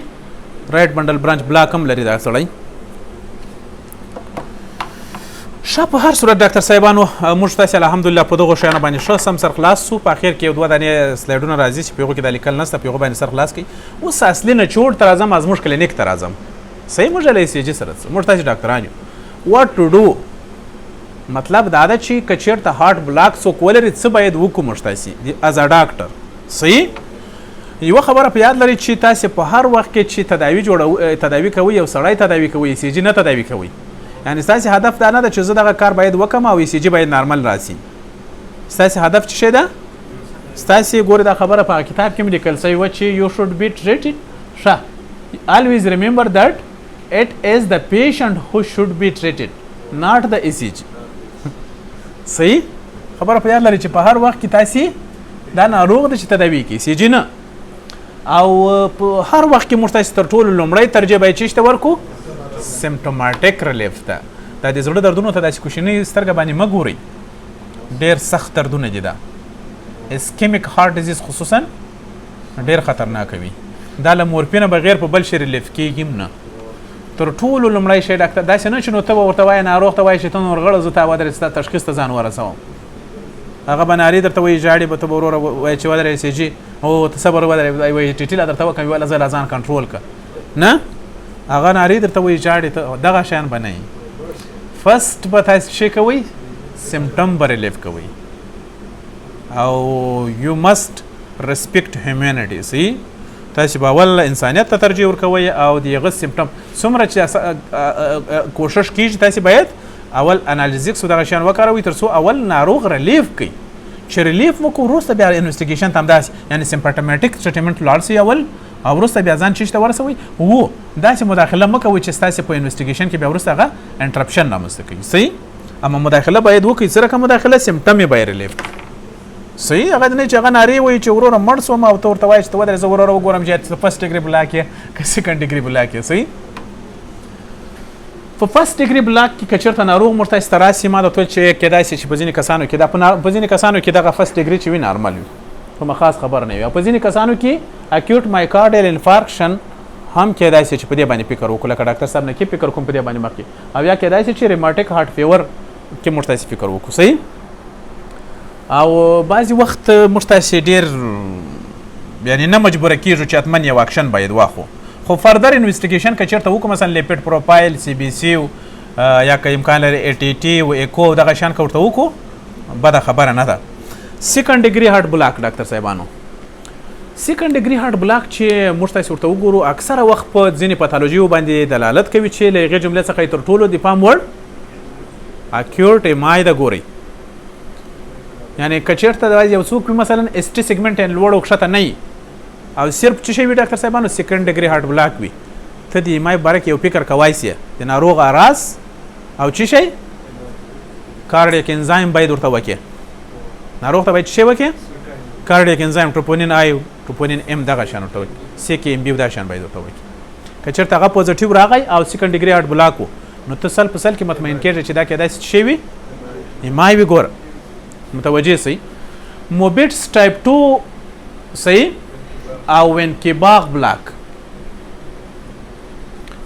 رائټ بنډل برانچ بلاک هم لري دا سړی ښه په هر صورت ډاکټر صاحبانو موږ تاسې الحمدلله په دغو شیانو باندې ښه سم سر خلاص سو په اخر کې یو دوه دانې سلایډونه راځي چې په هغو کې دا لیکل نشته په هغو باندې سر خلاص کوي اوس اصلي نچوړ ته راځم از موږ کلینیک ته راځم صحیح موږ له ECG سره موږ تاسې ډاکټران یو واټ ټو ډو مطلب دا ده چې که چېرته هارټ بلاک څوک ولري څه باید وکړو موږ تاسې از ا ډاکټر صحیح یوه خبره په یاد لرئ چې تاسې په هر وخت کې چې تداوي کوئ یو سړی تداوي کوئ ECG نه تداوي کوئ یعنی ستاسې هدف دا نه ده چې زه دغه کار باید وکړم او ECG باید نارمل راسي ستاسې هدف څه شی ده ستاسې ګورئ دا خبره په کتاب کې مې لیکل سوې وه چې یو شوډ بی ټریټډ ښه always remember that it is the patient who should be treated not the ECG صحیح خبره په یاد لرئ چې په هر وخت کې تاسې دا ناروغ ده چې تداوي کوي ECG نه او په هر وخت کې موږ تاسې تر ټولو لومړی ترجیح باید چی ته ورکو سیمپټوماټیک ریلیف ته دا د زړه دردونو ته داسې کوچنۍ سترګه باندې مه ګورئ ډېر سخت دردونه دي دا اسکیمیک هارټ ډیزیز خصوصا ډېر خطرناک وي دا له مورفینه بغیر په بل شي ریلیف کېږي هم نه تر ټولو لومړی شی ډاکټر داسې نه چې نو ته به ورته وایې ناروغ ته وایې چې ته نور غړه زه تا ودرې ستا تشخیص ته ځان ورسوم هغه به نارې درته وایي ژاړي به ته به وروره وایې چې ودرې ECG او ته صبر ودرې وایي ټیټي لا درته وکړم ویله زه لا ځان کنټرول کړه نه هغه نارې درته وایي ژاړي ته دغه شیان به نه وي فسټ به تاسې شی کوئ سمټم به ریلیف کوئ او یو مسټ ریسپیکټ هیومینټي صحیح تاسې به اول انسانیت ته ترجیح ورکوئ او د هغه سمټم څومره چې کوشش کیږي تاسې باید اول انالیزیکس و دغه شیان وکاروئ تر څو اول ناروغ ریلیف کوي چې ریلیف وکړو وروسته بیا انویسټیګیشن ته همداسې یعنې سمپټوماټیک ټریټمنټ لاړ سئ اول او وروسته بیا ځان چیش ته ورسوئ داسې مداخله مه کوئ چې ستاسې په انویسټیګیشن کې بیا وروسته هغه انټرپشن رامنځته کوي صحیح اما مداخله باید وکړئ څه رقم مداخله سمټم یې باید ریلیف صحیح هغه نه چې هغه نارې وایي چې وروره مړ سوم او ته ورته وایې چې ته ودرې زه وروره وګورم چې فرست ډګري بلاک یې که سیکنډ ډګري بلاک یې صحیح په فرست ډګري بلاک کې که چېرته ناروغ موږ تاسې ته راسي ما درته ویل چې کیدای شي چې په ځینې کسانو کې دا په ځینې کسانو کې دغه فرست ډګري چې وي نارمل وي کومه خاص خبره نه وي او په ځینې کسانو کې اکیوټ مایکارډیل انفارکشن هم کیدای شي چې په دې باندې فکر وکړو لکه ډاکټر صاحب نه کې فکر کوم په دې باندې مخکې او یا کیدای شي چې ریماټیک هارټ فیور کې موږ تاسې فکر وکړو صحیح او بعضې وخت موږ تاسې ډېر یعنې نه مجبوره کېږو چې حتما یو اکشن باید واخلو خو فردر انویسټیګیشن که چېرته وکړو مثلا لیپیډ پروفایل CBC یا که امکان لري ATT و ایکو دغه شیان که ورته وکړو بده خبره نه ده سیکنډ ډګري هارټ بلاک ډاکټر صاحبانو سیکنډ ډګري هارټ بلاک چې موږ تاسې ورته وګورو اکثره وخت په ځینې پتالوژیو باندې دلالت کوي چې له هغې جملې څخه یې تر ټولو د پام وړ اکیوټ MI ده ګورئ یعنې که چېرته یو څوک وي مثلا ST سیګمنټ یې لوړ او کښته نه وي او صرف څه شی وي ډاکټر صاحبانو سیکنډ ډګري هارټ بلاک وي ته د MI باره کې یو فکر کوای سي د ناروغ اراز او څه شی کارډیک انزایم باید ورته وکړي ناروغ ته باید څه شی وکړي کارډیک انزایم ټروپونین آی ټروپونین M دغه شیان ورته وکړي CKMB دا شیان باید ورته وکړي که چېرته هغه پوزیټیو راغی او سیکنډ ډګري هارټ بلاک و نو ته سل په سل کې مطمئن کېږي چې دا کېدای شي څه شی وي MI وي ګوره متوجه سي موبټس ټایپ 2 صحیح او وینکباغ بلاک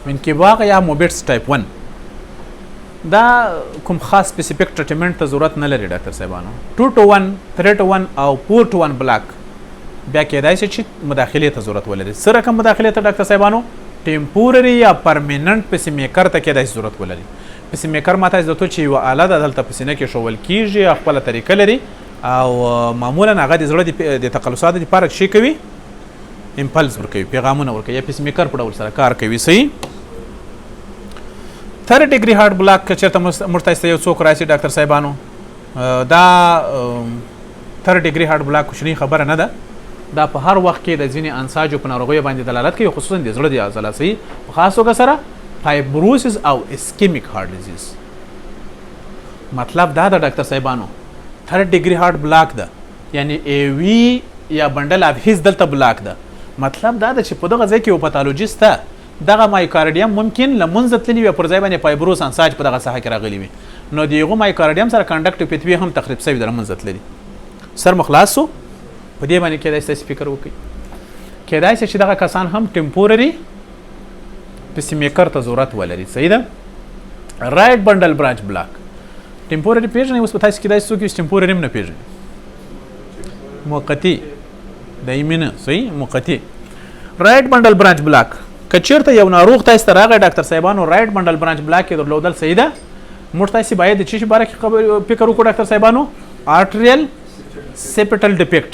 وینکباغ یا موبټس ټایپ 1 دا کوم خاص سپیسیفیک ټریټمنټ ته ضرورت نه لري ډاکټر صاحبانو 2 to 1 3 to 1 او 4 to 1 بلاک بیا کېدای شي چې مداخله ته ضرورت ولري سره کوم مداخله ته ډاکټر صاحبانو ټیمپورری یا پرمننت پیس میکر ته کېدای شي ضرورت ولري پیس میکر ماته زده چې یو آله د دلته پسینه کې شول کیږي خپل طریقه لري او معمولا هغه د زړه د تقلصاتو لپاره شي کوي امپلس ورکوي پیغامونه ورکوي یا پیس میکر په ډول سره کار کوي صحیح 3 ډیګري هارت بلاک که چېرته موږ ته یو څوک راشي ډاکټر صاحبانو دا 3 ډیګري هارت بلاک کوچنۍ خبره نه ده دا په هر وخت کې د ځینې انساجو په ناروغیو باندې دلالت کوي خصوصا د زړه د عضلات صحیح په خاص توګه سره فایبروسس او اسکیمیک هارت ډیزیز مطلب دا د ډاکټر صاحبانو 3 ډیګري هارت بلاک ده یعنی ای وی یا بندل اف هیز دلته بلاک ده مطلب دا د چې په دغه ځای کې یو پتالوژیست دغه مایوکارډیم ممکن لمونځ تللی وي پر ځای باندې فایبروس انساج په دغه ساحه کې راغلی وي نو دغه مایوکارډیم سره کنډکټیو پیتوی هم تخریب شوی د لمونځ تللی سر مخلاصو په دې باندې کېدای شي فکر وکړي کېدای شي چې دغه کسان هم ټیمپورری پیس میکر ته ضرورت ولري صحیح ده رائټ بندل برانچ بلاک ټیمپورری پیژنې اوس په تاسو کې دای څوک چې ټیمپورری نه پیژني موقتی دایمي نه صحیح موقتی رائټ بندل برانچ بلاک کچیرته یو ناروغ تاسو ته راغی ډاکټر صاحبانو رائټ بندل برانچ بلاک کې درلودل صحیح ده موږ تاسو باید د چی باره کې فکر وکړو ډاکټر صاحبانو آرټریل سیپټل ډیفیکټ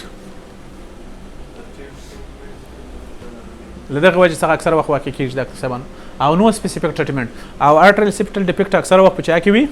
لدغه وجه څخه اکثر وخت واقع کیږي ډاکټر صاحبانو او نو سپیسیفیک ټریټمنټ او آرټریل سیپټل ډیفیکټ اکثر وخت په چا کې وي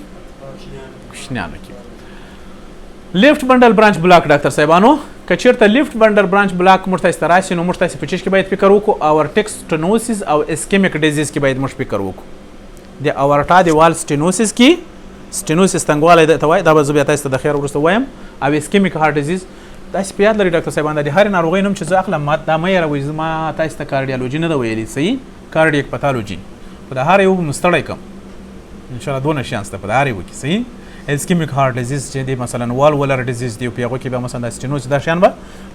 کوشنیانو کې لیفت بندل برانچ بلاک ډاکټر صاحبانو کچیرته لیفت بندل برانچ بلاک مرته استراسي نو مرته په چش کې باید فکر وکړو اورټیک سټنوسس او اسکیمیک ډیزیز کې باید موږ فکر وکړو د اورټا د وال سټنوسس کې سټنوسس تنګواله د توای دا به زه بیا تاسو ته د خیر ورسته وایم او اسکیمیک هارت ډیزیز دا سپیاد لري ډاکټر صاحبان د هر ناروغي نوم چې زه اخلم ما دا مې راوي زما تاسو ته کارډیالوجي نه دا ویلي صحیح کارډیک پتالوژي په د هر یو مستړی کم ان شاء الله دونه شانس ته په هر یو کې صحیح اسکیمیک هارت ډیزیز چې دی مثلا وال ولر ډیزیز دی په هغه کې به مثلا سټنوز دا شان به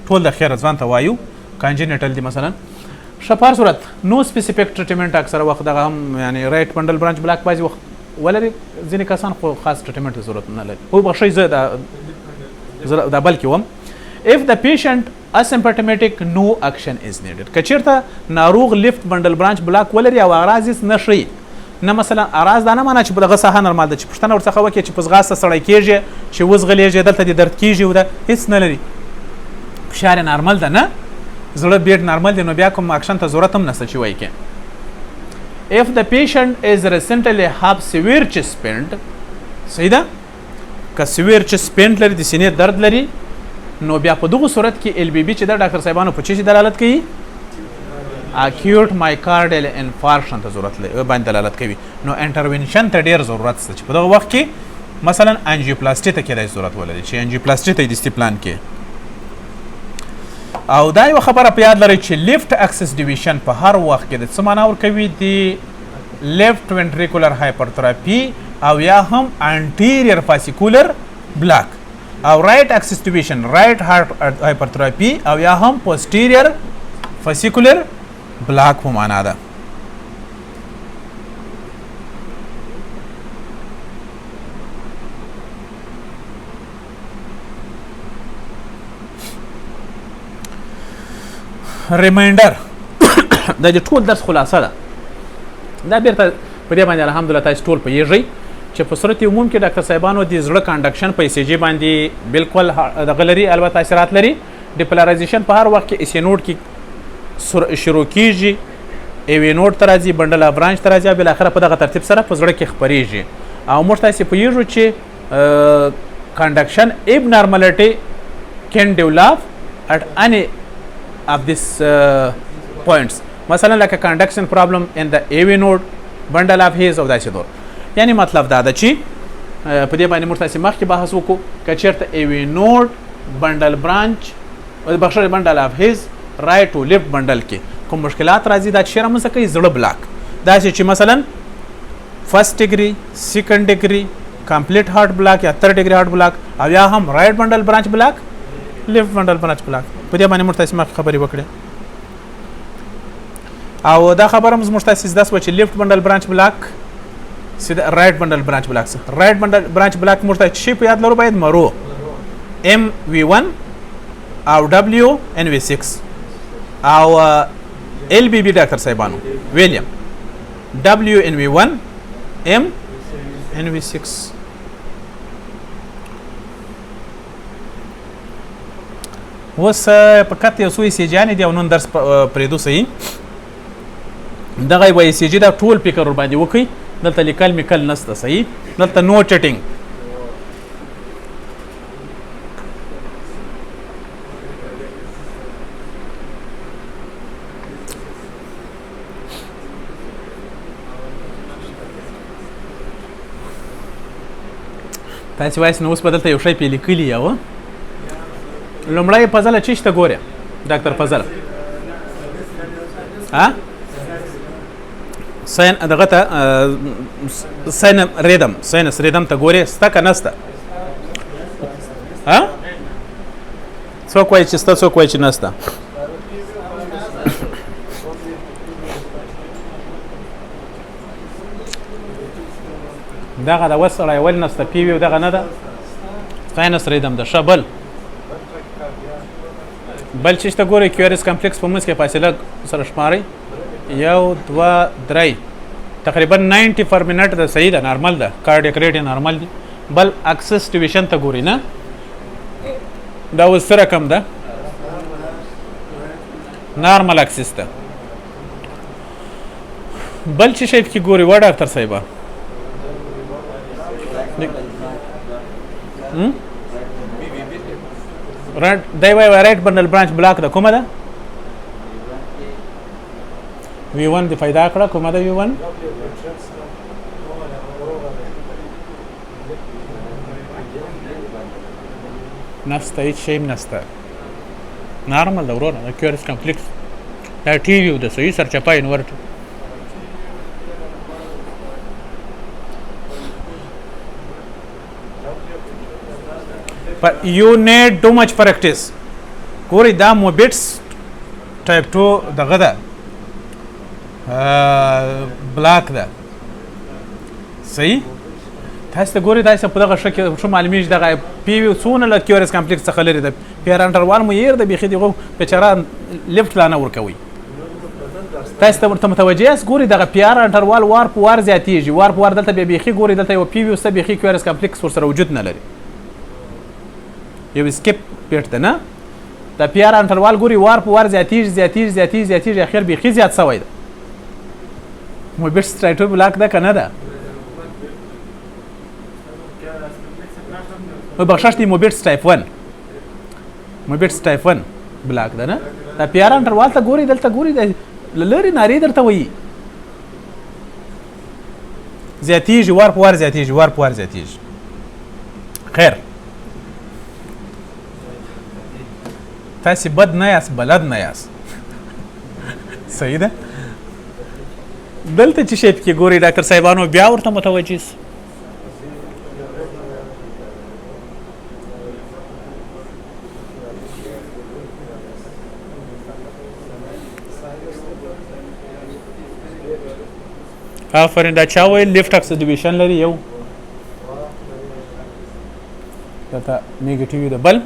ټول د خیر ځوان ته وایو کانجنټل دی مثلا شپار صورت نو سپیسیفیک ټریټمنټ اکثر وخت دغه هم یعنی رائټ بندل برانچ بلاک بازي وخت ولري ځینې کسان خو خاص ټریټمنټ ضرورت نه لري خو بخښي زه دا بلکې وم if the patient asymptomatic no action is needed کچیرته ناروغ لیفت بندل برانچ بلاک ولري او اعراض نشي نه مثلا اراز دا نه معنی چې په دغه ساحه نورمال ده چې پښتنه ورڅخه وکړي چې په ځغاسته سړی کېږي چې وزغلیږي دلته د درد کېږي او دا هیڅ نه لري فشار نارمل ده نه زړه بیټ نارمل دی نو بیا کوم اکشن ته ضرورت هم نشته چې وایي کې if the patient is recently have severe chest pain صحیح ده که severe chest pain لري د سینې درد لري نو بیا په دغه صورت کې ال بي بي چې د ډاکټر صاحبانو په چی دلالت کوي acute myocardial infarction ته ضرورت لري باندې دلالت کوي نو انټرونشن ته ډیر ضرورت شته چې په دغه وخت کې مثلا انجیوپلاسټي ته کېدای ضرورت ولري چې انجیوپلاسټي ته د پلان کې او دا یو خبره په یاد لرئ چې لیفت اکسس ډیویژن په هر وخت کې د څه معنا ورکوي د لیفت وینټریکولر هایپرټرافي او یا هم انټیریور فاسیکولر بلاک او رائټ اکسس ډیویژن رائټ هارت هایپرټرافي او یا هم پوسټیریور فاسیکولر بلاک په معنا ده ریمایندر دا د ټول درس خلاصه ده دا بیرته په دې باندې الحمدلله تاسو ټول پوهیږئ چې په صورت عموم کې ډاکټر صاحبانو د زړه کنډکشن په ECG باندې بالکل دغه لري البته تاثیرات لري ډیپولرایزیشن په هر وخت کې ECG نوډ کې شروع کیږي ایوی نوډ ته راځي بندل برانچ ته راځي بل اخره په دغه ترتیب سره په زړه کې خپریږي او موږ تاسو پوهیږو چې کنډکشن ابنارمالټي can develop at any of these points مثلا like a conduction problem in the AV node bundle of his of داسې دور یعنی مطلب دا ده چې په دې باندې موږ تاسو مخکې بحث وکړو که چېرته AV node bundle branch بخښه bundle of his right to left bundle کې کوم مشکلات راځي دا چې رامنځته کوي زړه بلاک دا چې مثلا فرست ډیګري سیکنډ ډیګري کمپلیټ هارت بلاک یا 3 ډیګري هارت بلاک او یا هم رائټ بنډل برانچ بلاک لیفت بنډل برانچ بلاک. په دې باندې موږ تاسو مخ خبرې وکړې او دا خبره موږ تاسو زده سو چې لیفت بنډل برانچ بلاک سیده رائټ بنډل برانچ بلاک سره رائټ بنډل برانچ بلاک موږ ته شي په یاد لرو باید مرو ام وی 1 او دبليو ان وی 6 او ال بي بي ډاکټر صاحبانو ویلیام دبليو ان وی 1 ام ان وی 6. اوس په کته یو څو ECG دي او نن درس پرېدو صحیح دغه وای ECG دا ټول فکر ور باندې وکي دلته لیکل میکل نسته صحیح دلته نو چټینګ تاسو وایس نو اوس بدلته یو شی په لیکلی یو لومړی فضل چیشته ګوره ډاکټر فضل ها ساين دغه ته ساين ریدم ساينس ریدم ته ګوره ستا که نسته ها څوک وایي چې ستا څوک وایي چې نسته دغه د وسړی ول نسته پی وي دغه نه ده ساينس ریدم د شبل بل چې ته ګوري کیو ار اس کمپلیکس په موږ کې فاصله سره شماري 1 2 3 تقریبا 90 پر منټ د صحیح ده نارمل ده کارډیک ریټ نارمل دي بل اکسس ډیویژن ته ګوري نه دا اوس سره کم ده نارمل اکسس ده بل چې شی کې ګوري و ډاکټر صاحب رائټ دی وای رائټ بنډل برانچ بلاک ده کومه ده V1 دی پیدا کړه کومه ده V1 نسته هیڅ شی نسته نارمل ده ورونه د کیو ار اس کمپلیکس دا ټي وي د صحیح سرچپا انورټ But you need too much practice. ګوري دا موبټس ټایپ 2 دغه ده بلاک ده صحیح تاسو ته ګوري تاسو په دغه شکل شو معلومیږي دغه پی وی څونه ل کیو ار اس کمپلیکس څخه لري ده پیرانټر وال مو ير ده بيخي دغه بچرا لیفت لانه ور کوي تاسو ته ورته متوجه اس ګوري دغه پیرانټر وال وار په وار زیاتیږي وار په وار دلته به بيخي ګوري دلته یو پی وی سره بيخي کیو ار اس کمپلیکس ور سره وجود نه لري یو سکپ پیټ ده نه د پی ار انټروال ګوري وار په وار زیاتیږي اخر بيخي زیات شوی ده موبټس ټایپ 2 بلاک ده کنه ده او بخښتي موبټس ټایپ 1 موبټس ټایپ 1 بلاک ده نه د پی ار انټروال ته ګوري دلته ګوري د لری ناری درته وایي زیاتیږي وار په وار زیاتیږي خیر تاسو بد نه یاست بلد نه یاست صحیح ده دلته چې شی کې ګوري ډاکټر صاحبانو بیا ورته متوجه آفرین دا چا وایي لیفت اکس ډیویژن لري یو دا نیگیټیو ده بل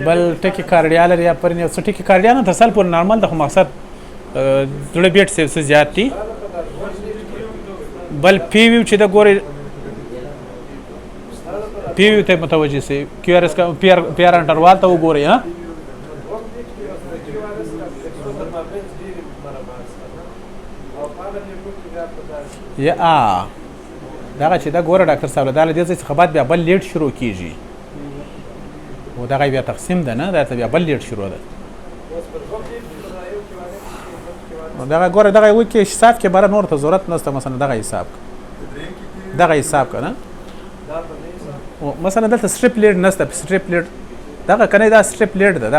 بل ټکی کارډیا لري یا پر نه څه ټکی کارډیا نه تسل پر نارمل د خو مقصد جوړه بیټ سیو زیات دي بل پی وی چې د ګوري پی وی ته متوجه سي کیو ار اس کا پی ار انټروال ته وګوري ها یا دا چې دا ګوره ډاکټر صاحب دا له دې څخه بعد بیا بل لیټ شروع کیږي و دا بیا تقسیم ده نه دا بیا بل لیټ شروع ده دا ګوره دغه وکی حساب کې بار نور ته ضرورت نشته مثلا دغه حساب کنه مثلا دلته ستریپ لیډ نشته ستریپ لیډ دغه کنه دا ستریپ لیډ ده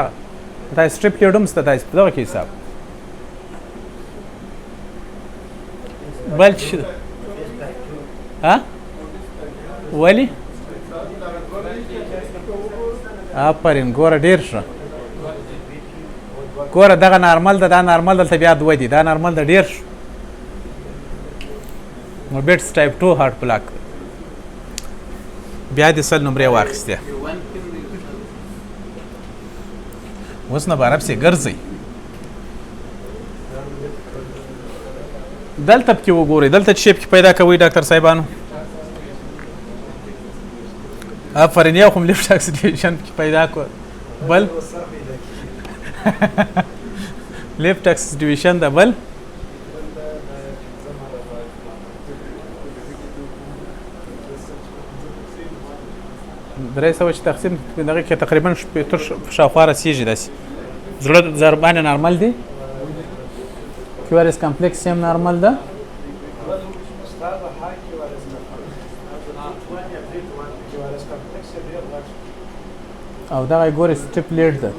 دا ستریپ لیډ هم ست دا دغه کې حساب بل څه ها ولې آفرین ګوره ډېر ښه ګوره دغه نارمل ده دا نارمل دلته بیا دوه دي دا نارمل ده ډېر ښه نو بیټس ټایپ 2 هارټ بلاک بیا دې سل نمرې واخیستې اوس نه به عرب سې ګرځئ دلته پکې وګورئ دلته څه شی پکې پیدا کوئ ډاکټر صاحبانو آفرین یو خو م لیفټ اکسیډیشن پکې پیدا کړ بل لیفټ اکسیډیشن ده بل درې سوه چې تقسیم دغه کې تقریبا شپېته شاوخوا رسېږي داسې زړه ضربان نارمل دی کیو آر ایس کمپلیکس هم نارمل ده او دغه ګورې سټیپ لیډ ده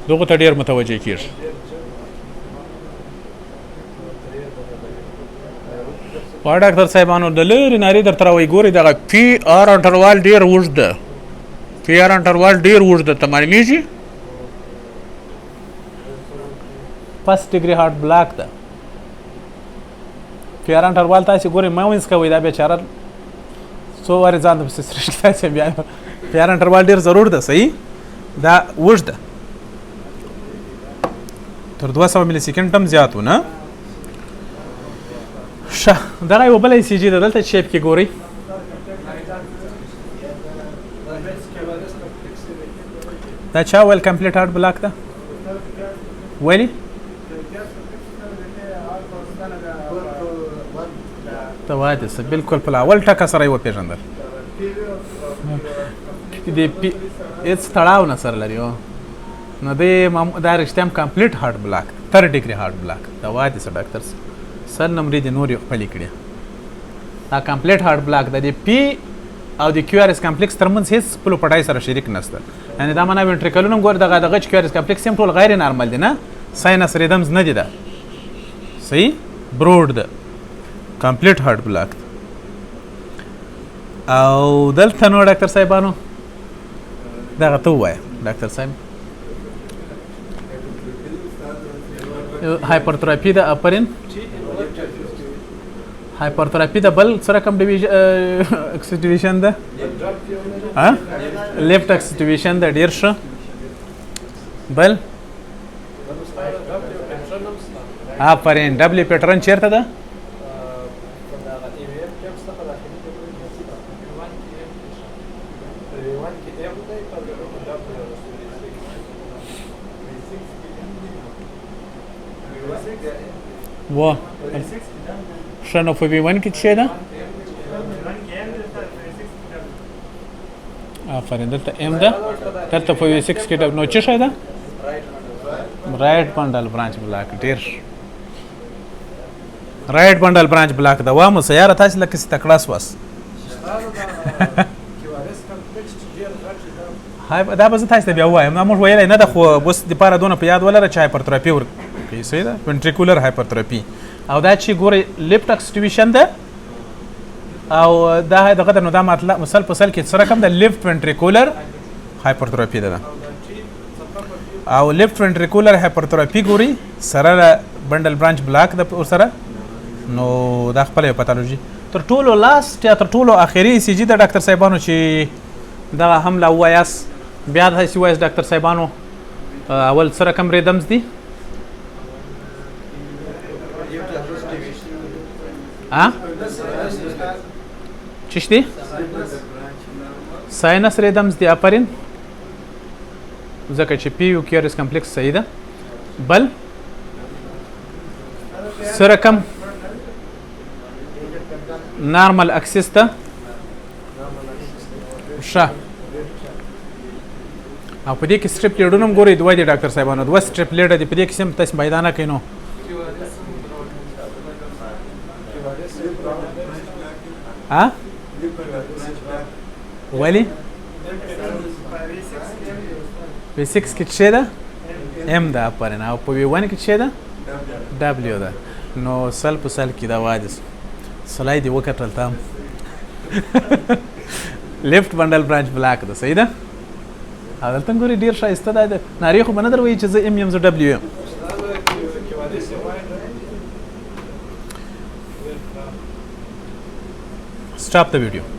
دغو ته ډېر متوجه کېږي ډاکټر صاحبانو د لرې نارې درته راوایي ګورئ دغه پی آر انټروال ډېر اوږد ده پی آر انټروال ډېر اوږد ده ته معلومېږي فرست ډیګري هارټ بلاک ده پی آر انټروال تاسې ګورئ مه وینس کوئ دا بیچاره څو وارې ځان ته پسې سرشت تاسې بیا پی آر انټروال ډېر ضرور ده صحیح دا اوږد ده تر 200 ملي سیکنډ هم زیات و نه ښه دغه یوه بله ECG ده دلته څه شی پکې ګورئ دا چا ویل کمپلیټ هارټ بلاک ده ولې ته وایه څه بلکل په اول ټکه سره یې وپېژندل د هېڅ تړاو نه سره لري نو دا رښتیا هم کمپلیټ هارټ بلاک 3rd ډیګري هارټ بلاک دا وایه څه ډاکټر سل نمرې دې نور یې خپلې کړې دا کمپلیټ هارټ بلاک د دې پی او د کیو آر ایس کمپلیکس ترمنځ هېڅ خپلو پټای سره شریک نسته یعنې دا معنا وینټریکلونه هم ګوره دغه چې کیو آر ایس کمپلیکس هم ټول غیر نارمل دي نه ساینس ریدمز نه دي دا صحیح بروډ ده کمپلیټ هارټ بلاک او دلته نو ډاکټر صاحبانو دغه ته ووایه ډاکټر صاحب هایپرتروفي ده اپرین هایپرتروفي ده بل څه رقم اکسیډیشن ده لیفټ اکسیډیشن ده ډېر ښه بل آفرین ډبلیو پیټرن چیرته ده و ښه نو په V1 کې څه ده آفرین دلته M ده دلته په V6 کې نو څه شی ده رایټ بنډل برانچ بلاک ډېر رایټ بنډل برانچ بلاک ده وامو سیاره تاسې لکه چې تکړه سواس دا به زه تاسې ته بیا ووایم دا موږ ویلی نه ده خو اوس دپاره دونه په یاد ولره چې هایپرتروفي ورکوي صحیح ده وینټریکولر هایپرتروفي او دا چې ګورئ لیفټ اکسیډیشن ده او دا دغه ده نو دا مطلب مثل په سل کې څه رقم ده لیفټ وینټریکولر هایپرتروفي ده او لیفټ وینټریکولر هایپرتروفي ګورئ سره بنډل برانچ بلاک ده ورسره نو دا خپله یو پتالوژي تر ټولو لاست یا تر ټولو اخري ECG ده ډاکټر صاحبانو چې دغه هم لا ووایاست بیا داسې ووایاست ډاکټر صاحبانو اول څه رقم ریدمز دي چش دی ساینس ریدمز دی آفرین ځکه چې پی یو کیو آر ایس کمپلیکس صحیح ده بل څه رقم نارمل اکسس ته ښه او په دې کې سټریپ لیډونه هم ګورئ دوه دي ډاکټر صاحبانو دوه سټریپ لیډه دي په دې کې هم تاسې پیدا نه کوئ نو ولې V6 کې څه ده M ده آفرین او په V1 کې څه ده W ده نو سل په سل کې دا وادي سلاید یې وکتل تام لیفت بندل برانچ بلاک ده صحیح ده او دلته ګورې ډېر ښایسته دی نارې خو به نه در وایي چې زه ام یم زه ډبلیو یم stop the video